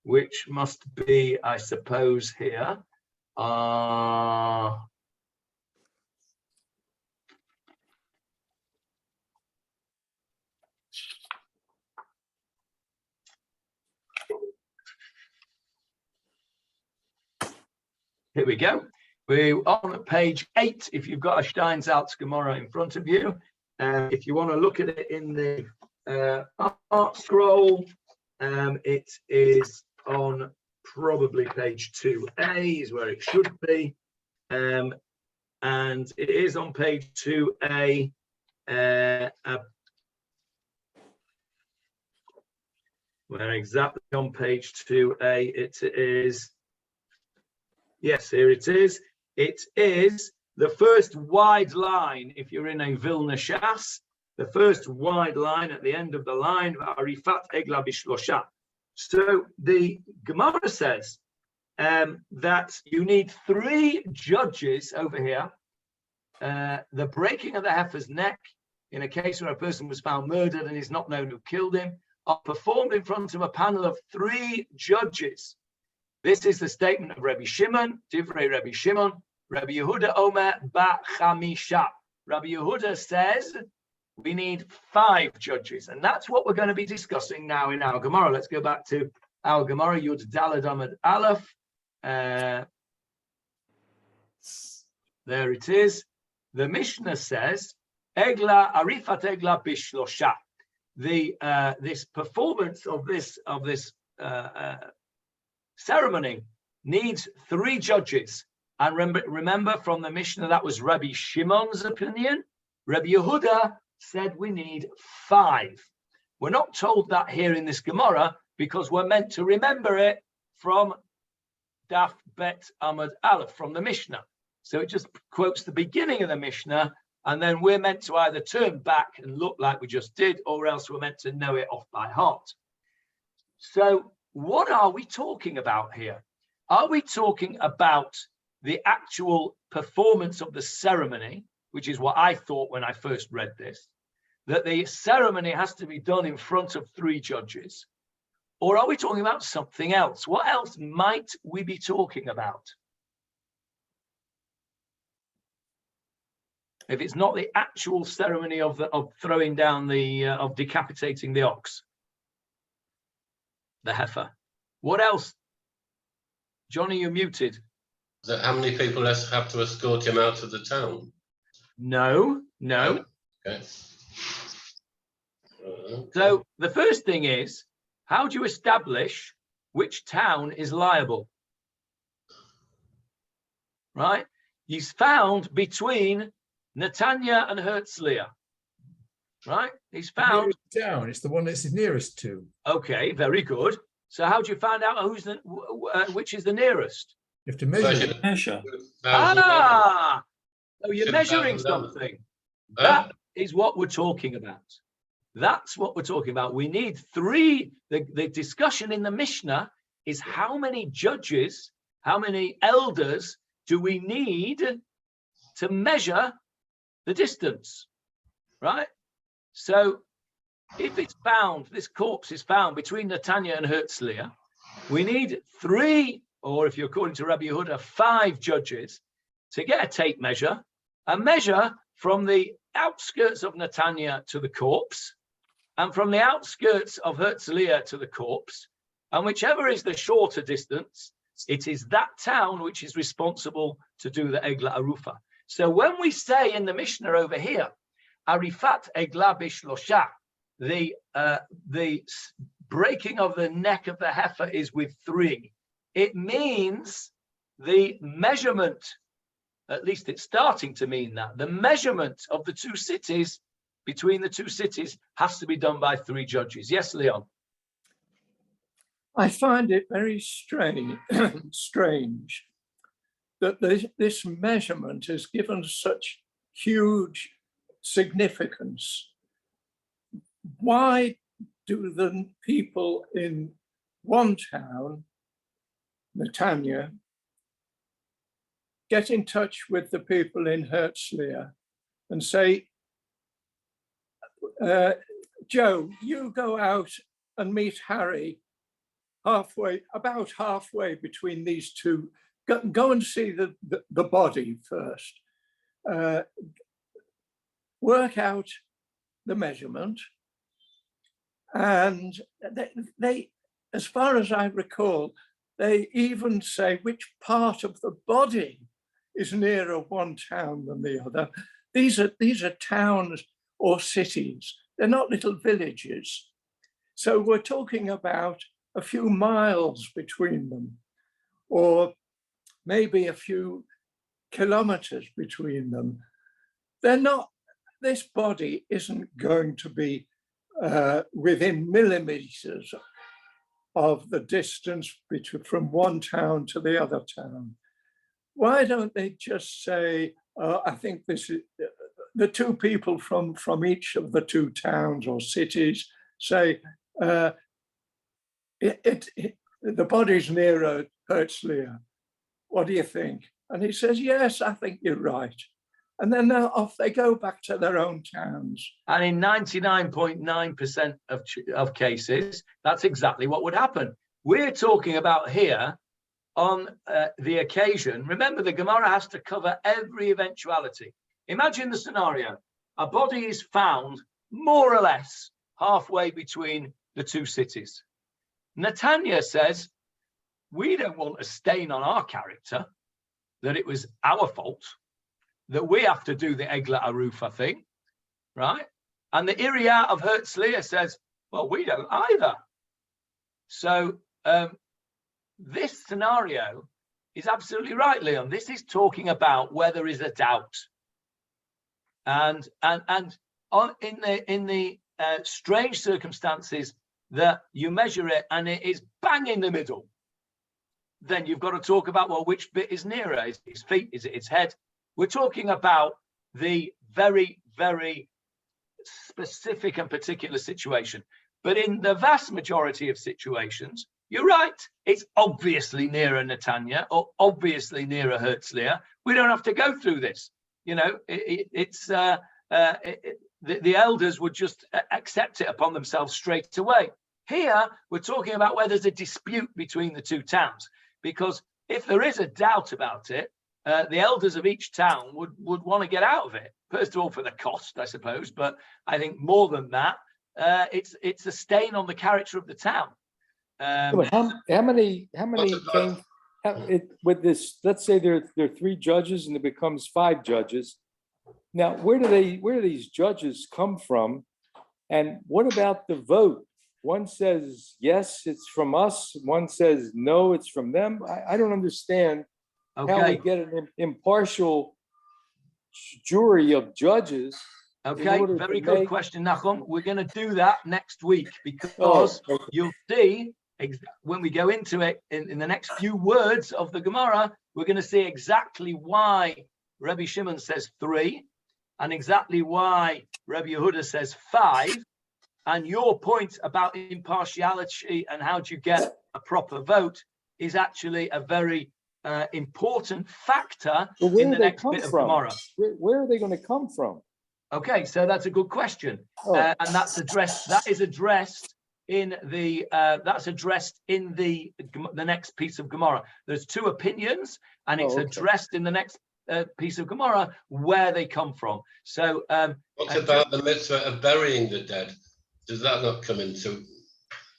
which must be, I suppose, here. Here we go. We're on page 8. If you've got a Steinsaltz Gemarah in front of you, if you want to look at it in the art scroll, it is on probably page 2A is where it should be, and it is on page 2A. Where exactly on page 2A it is? Yes, here it is. It is the first wide line, if you're in a Vilna Shas, the first wide line at the end of the line, Arifat Eglah Bishlosha. So the Gemarah says that you need 3 judges over here. The breaking of the heifer's neck, in a case where a person was found murdered and is not known who killed him, are performed in front of a panel of 3 judges. This is the statement of Rabbi Shimon, Divrei Rabbi Shimon, Rabbi Yehuda Omer ba chamisha. Rabbi Yehuda says we need 5 judges, and that's what we're going to be discussing now in our Gemarah. Let's go back to our Gemarah, Yud Daled Amud Aleph. There it is. The Mishnah says, Eglah Arifat Eglah bishlosha. This performance of this ceremony needs 3 judges. And remember from the Mishnah, that was Rabbi Shimon's opinion. Rabbi Yehuda said we need 5. We're not told that here in this Gemarah because we're meant to remember it from Daf Bet Amud Aleph, from the Mishnah. So it just quotes the beginning of the Mishnah, and then we're meant to either turn back and look like we just did, or else we're meant to know it off by heart. So what are we talking about here? Are we talking about the actual performance of the ceremony, which is what I thought when I first read this, that the ceremony has to be done in front of 3 judges? Or are we talking about something else? What else might we be talking about? If it's not the actual ceremony of throwing down of decapitating the ox, the heifer. What else? Johnny, you're muted. That how many people have to escort him out of the town? No. Okay. So the first thing is, how do you establish which town is liable? Right? He's found between Netanya and Herzliya. Right? He's found down. It's the one that's nearest to. Okay, very good. So how do you find out who's which is the nearest? You have to measure. Measure. So you're measuring something. That is what we're talking about. That's what we're talking about. We need 3. The discussion in the Mishnah is how many judges, how many elders do we need to measure the distance, right? So if it's found, this corpse is found between Netanya and Herzliya, we need 3, or if you're according to Rabbi Yehuda, 5 judges to get a tape measure, a measure from the outskirts of Netanya to the corpse, and from the outskirts of Herzliya to the corpse, and whichever is the shorter distance, it is that town which is responsible to do the Eglah Arufah. So when we say in the Mishnah over here, Arifat Eglah bishlosha, the breaking of the neck of the heifer is with 3. It means the measurement, at least it's starting to mean that, the measurement of the 2 cities, between the 2 cities, has to be done by 3 judges. Yes, Leon? I find it very strange that this measurement is given such huge significance. Why do the people in one town, Netanya, get in touch with the people in Herzliya and say, Joe, you go out and meet Harry about halfway between these 2. Go and see the body first. Work out the measurement. And they, as far as I recall, they even say which part of the body is nearer one town than the other. These are towns or cities. They're not little villages. So we're talking about a few miles between them, or maybe a few kilometers between them. They're not, this body isn't going to be within millimeters of the distance from one town to the other town. Why don't they just say, I think this is, the 2 people from each of the 2 towns or cities say, the body's nearer Herzliya. What do you think? And he says, yes, I think you're right. And then off they go back to their own towns. And in 99.9% of cases, that's exactly what would happen. We're talking about here on the occasion, remember the Gemara has to cover every eventuality. Imagine the scenario. A body is found more or less halfway between the two cities. Netanya says, we don't want a stain on our character, that it was our fault, that we have to do the Eglah Arufah thing, right? And the Iriah of Herzliya says, well, we don't either. So this scenario is absolutely right, Leon. This is talking about where there is a doubt. And in the strange circumstances that you measure it and it is bang in the middle, then you've got to talk about, well, which bit is nearer? Is it his feet? Is it his head? We're talking about the very, very specific and particular situation. But in the vast majority of situations, you're right. It's obviously nearer Netanya or obviously nearer Herzliya. We don't have to go through this. You know, the elders would just accept it upon themselves straight away. Here, we're talking about where there's a dispute between the two towns, because if there is a doubt about it, the elders of each town would want to get out of it. First of all, for the cost, I suppose, but I think more than that, it's a stain on the character of the town. But how many came with this? Let's say there are 3 judges and it becomes 5 judges. Now, where do these judges come from? And what about the vote? One says, yes, it's from us. One says, no, it's from them. I don't understand how we get an impartial jury of judges. Okay, very good question, Nachum. We're going to do that next week because you'll see when we go into it in the next few words of the Gemara, we're going to see exactly why Rabbi Shimon says 3 and exactly why Rabbi Yehuda says 5. And your point about impartiality and how do you get a proper vote is actually a very important factor in the next bit of Gemara. Where are they going to come from? Okay, so that's a good question, and that's addressed. That is addressed in the. That's addressed in the next piece of Gemara. There's 2 opinions, and it's addressed in the next piece of Gemara where they come from. So, what about the mitzvah of burying the dead? Does that not come into?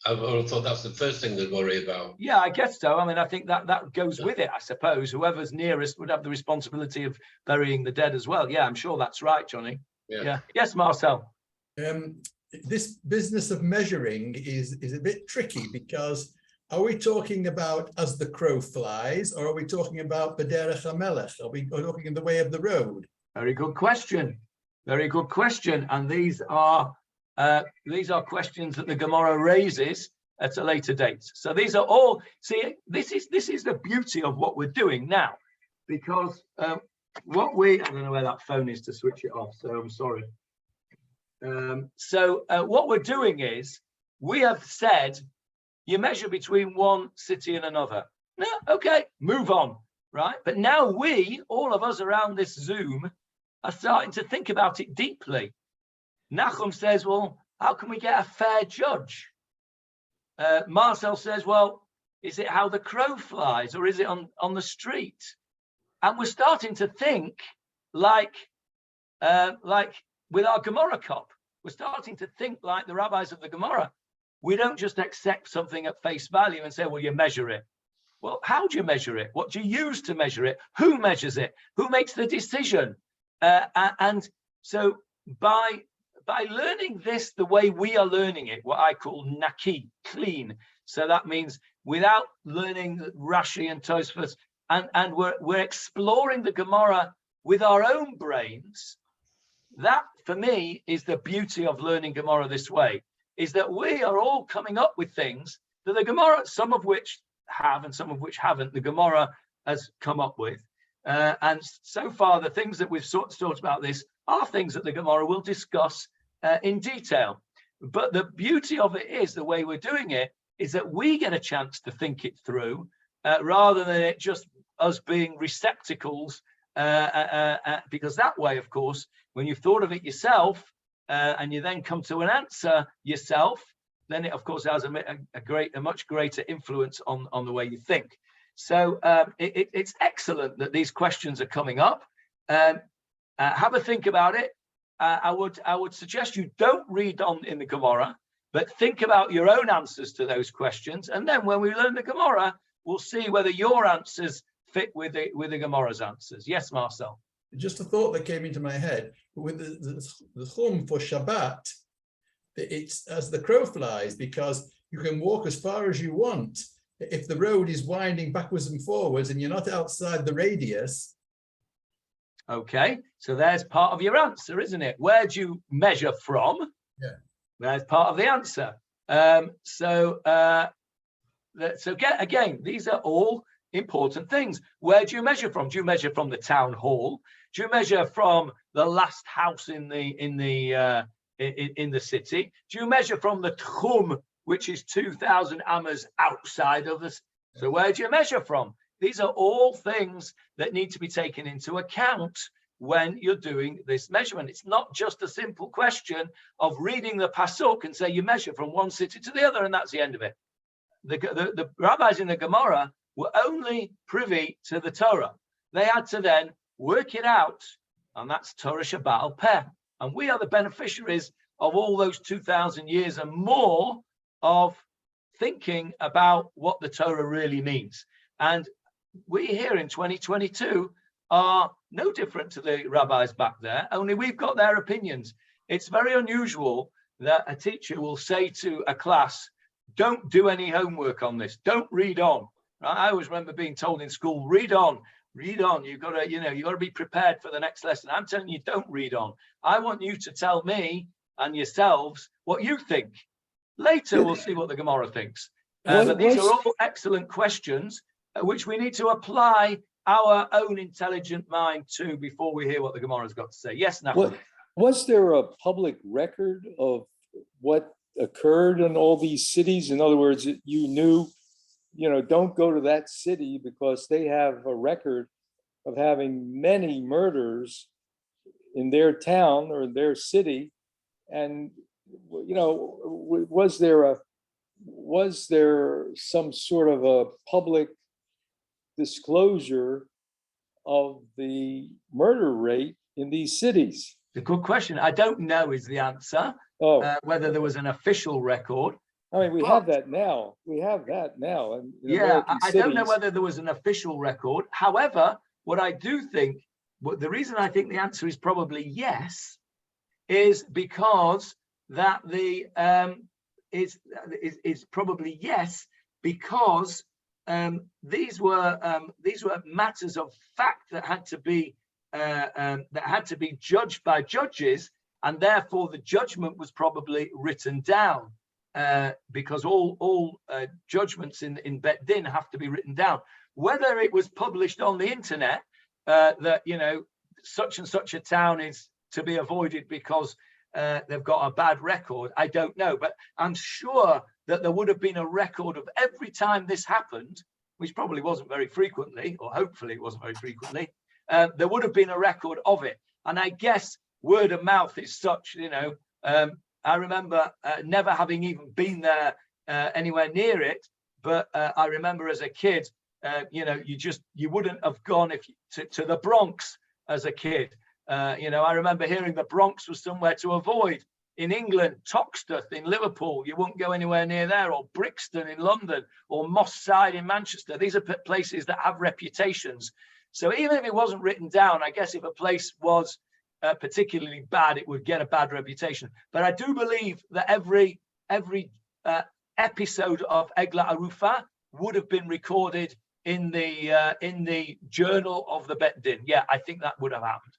I would have thought that's the first thing to worry about. Yeah, I guess so. I mean, I think that goes with it. I suppose whoever's nearest would have the responsibility of burying the dead as well. Yeah, I'm sure that's right, Johnny. Yeah. Yes, Marcel. This business of measuring is a bit tricky because are we talking about as the crow flies, or are we talking about b'derech hamelech? Are we talking in the way of the road? Very good question. Very good question. And these are questions that the Gemara raises at a later date. So these are all. See, this is the beauty of what we're doing now, because I don't know where that phone is to switch it off, so I'm sorry. What we're doing is we have said you measure between one city and another. No, okay, move on, right? But now all of us around this Zoom, are starting to think about it deeply. Nachum says, well, how can we get a fair judge? Marcel says, well, is it how the crow flies, or is it on the street? And we're starting to think like with our Gemara cop, we're starting to think like the rabbis of the Gemara. We don't just accept something at face value and say, well, you measure it. Well, how do you measure it? What do you use to measure it? Who measures it? Who makes the decision? And so by learning this the way we are learning it, what I call naki, clean. So that means without learning Rashi and Tosfos, and we're exploring the Gemara with our own brains. That, for me, is the beauty of learning Gemara this way, is that we are all coming up with things that the Gemara, some of which have and some of which haven't, the Gemara has come up with. And so far, the things that we've thought about this are things that the Gemara will discuss in detail. But the beauty of it is the way we're doing it is that we get a chance to think it through rather than it just us being receptacles, because that way, of course, when you've thought of it yourself and you then come to an answer yourself, then it, of course, has a much greater influence on the way you think. So it's excellent that these questions are coming up. Have a think about it. I would suggest you don't read on in the Gemarah, but think about your own answers to those questions. And then when we learn the Gemarah, we'll see whether your answers fit with the Gemarah's answers. Yes, Marcel. Just a thought that came into my head with the Chum for Shabbat. It's as the crow flies, because you can walk as far as you want. If the road is winding backwards and forwards and you're not outside the radius. Okay, so there's part of your answer, isn't it? Where do you measure from? Yeah. There's part of the answer. So again, these are all important things. Where do you measure from? Do you measure from the town hall? Do you measure from the last house in the city? Do you measure from the Tchum, which is 2,000 amas outside of this? So where do you measure from? These are all things that need to be taken into account when you're doing this measurement. It's not just a simple question of reading the pasuk and say you measure from one city to the other and that's the end of it. The rabbis in the Gemarah were only privy to the Torah. They had to then work it out, and that's Torah Shabbat Peh. And we are the beneficiaries of all those 2,000 years and more of thinking about what the Torah really means. And we here in 2022 are no different to the rabbis back there, only we've got their opinions. It's very unusual that a teacher will say to a class, don't do any homework on this, don't read on. Right? I always remember being told in school, read on. You've got to be prepared for the next lesson. I'm telling you, don't read on. I want you to tell me and yourselves what you think. Later, we'll see what the Gemarah thinks. But these are all excellent questions which we need to apply our own intelligent mind to before we hear what the Gemarah's got to say. Yes, Nachum. Was there a public record of what occurred in all these cities? In other words, you knew, don't go to that city because they have a record of having many murders in their town or their city. And, was there some sort of a public disclosure of the murder rate in these cities? It's a good question. I don't know is the answer. Whether there was an official record. I mean, we have that now. We have that now. I don't know whether there was an official record. However, what I do think, the reason I think the answer is probably yes, is because that is probably yes, because these were matters of fact that had to be judged by judges, and therefore the judgment was probably written down, because all judgments in Bet Din have to be written down. Whether it was published on the internet that such and such a town is to be avoided because they've got a bad record, I don't know, but I'm sure that there would have been a record of every time this happened, which probably wasn't very frequently, or hopefully it wasn't very frequently. There would have been a record of it. And I guess word of mouth is such, I remember never having even been there anywhere near it, but I remember as a kid, you wouldn't have gone to the Bronx as a kid. I remember hearing the Bronx was somewhere to avoid. In England, Toxteth in Liverpool, you won't go anywhere near there, or Brixton in London, or Moss Side in Manchester. These are places that have reputations. So even if it wasn't written down, I guess if a place was particularly bad, it would get a bad reputation. But I do believe that every episode of Eglah Arufah would have been recorded in the journal of the Bet Din. Yeah, I think that would have happened.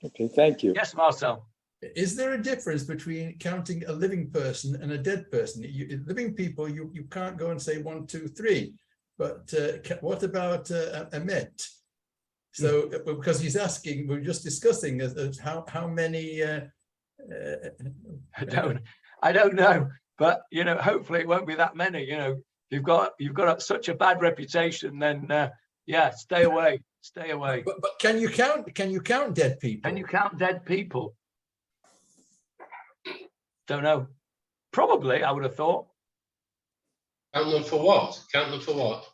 Okay, thank you. Yes, Marcel. Is there a difference between counting a living person and a dead person? Living people, you can't go and say 1, 2, 3. But what about a met? So because he's asking, we're just discussing how many. I don't know, but hopefully it won't be that many. You've got such a bad reputation, then stay away. Stay away. But can you count dead people? Can you count dead people? Don't know. Probably, I would have thought. Count them for what? Count them for what?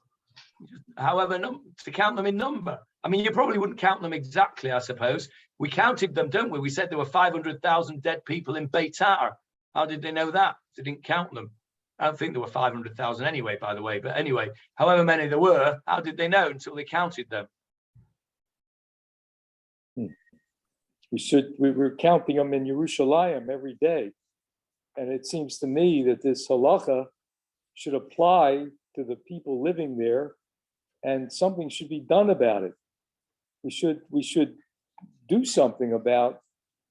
however, to count them in number. I mean, you probably wouldn't count them exactly, I suppose. We counted them, don't we? We said there were 500,000 dead people in Beitar. How did they know that? They didn't count them. I don't think there were 500,000 anyway, by the way. But anyway, however many there were, how did they know until they counted them? We were counting them in Yerushalayim every day. And it seems to me that this halacha should apply to the people living there, and something should be done about it. We should do something about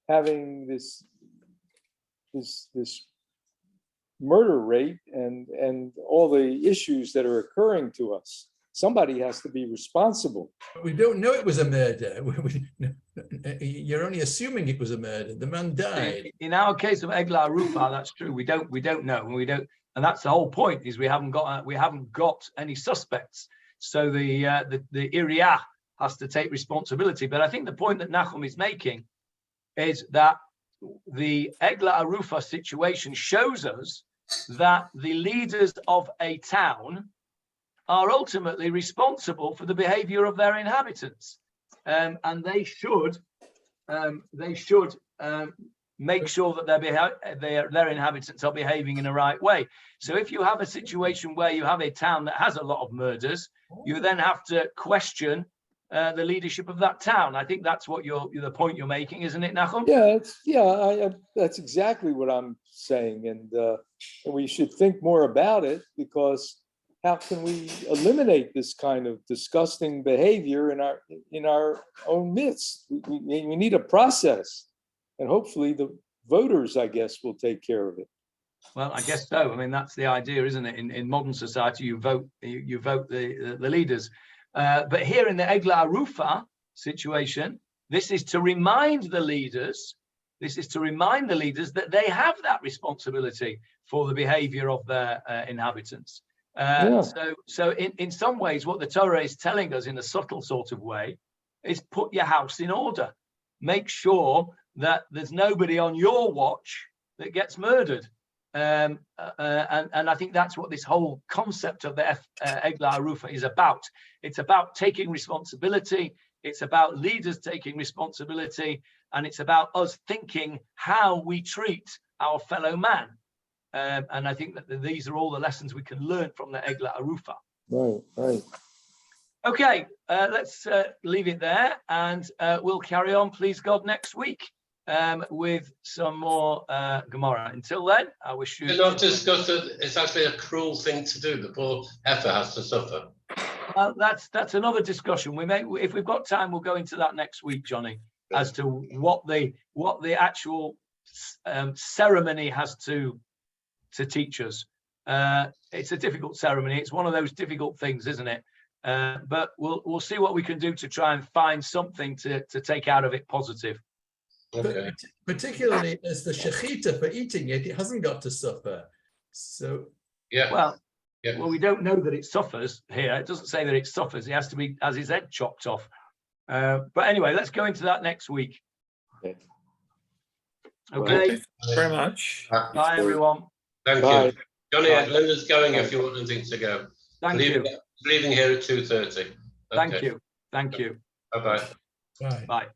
having this murder rate and all the issues that are occurring to us. Somebody has to be responsible. We don't know it was a murder. You're only assuming it was a murder. The man died. In our case of Eglah Arufah, that's true. We don't know, and that's the whole point. Is we haven't got any suspects. So the Iriah has to take responsibility. But I think the point that Nachum is making is that the Eglah Arufah situation shows us that the leaders of a town are ultimately responsible for the behavior of their inhabitants, and they should make sure that their inhabitants are behaving in the right way. So if you have a situation where you have a town that has a lot of murders, you then have to question the leadership of that town. I think that's what the point you're making, isn't it, Nachum? Yeah, that's exactly what I'm saying, and we should think more about it, because how can we eliminate this kind of disgusting behavior in our own midst? We need a process, and hopefully the voters, I guess, will take care of it. Well, I guess so. I mean, that's the idea, isn't it? In modern society, you vote the leaders. But here in the Eglah Arufah situation, this is to remind the leaders. This is to remind the leaders that they have that responsibility for the behavior of their inhabitants. So in some ways, what the Torah is telling us in a subtle sort of way is put your house in order. Make sure that there's nobody on your watch that gets murdered. And I think that's what this whole concept of the Eglah Arufah is about. It's about taking responsibility. It's about leaders taking responsibility. And it's about us thinking how we treat our fellow man. And I think that these are all the lessons we can learn from the Eglah Arufah. Right. Okay, let's leave it there, and we'll carry on, please God, next week with some more Gemarah. Until then, I wish you... We're not discuss that it's actually a cruel thing to do. The poor heifer has to suffer. Well, that's another discussion. If we've got time, we'll go into that next week, Johnny, as to what the actual ceremony has to teach us. It's a difficult ceremony. It's one of those difficult things, isn't it? But we'll see what we can do to try and find something to take out of it positive. Okay. Particularly as the shechita for eating it, it hasn't got to suffer. So well, we don't know that it suffers here. It doesn't say that it suffers. It has to be as his head chopped off. But anyway, let's go into that next week. Okay. Thank you very much. Bye, everyone. Thank you. Johnny, Linda's going if you want anything to go. Thank you. Leaving here at 2:30. Okay. Thank you. Bye-bye. Bye. Bye.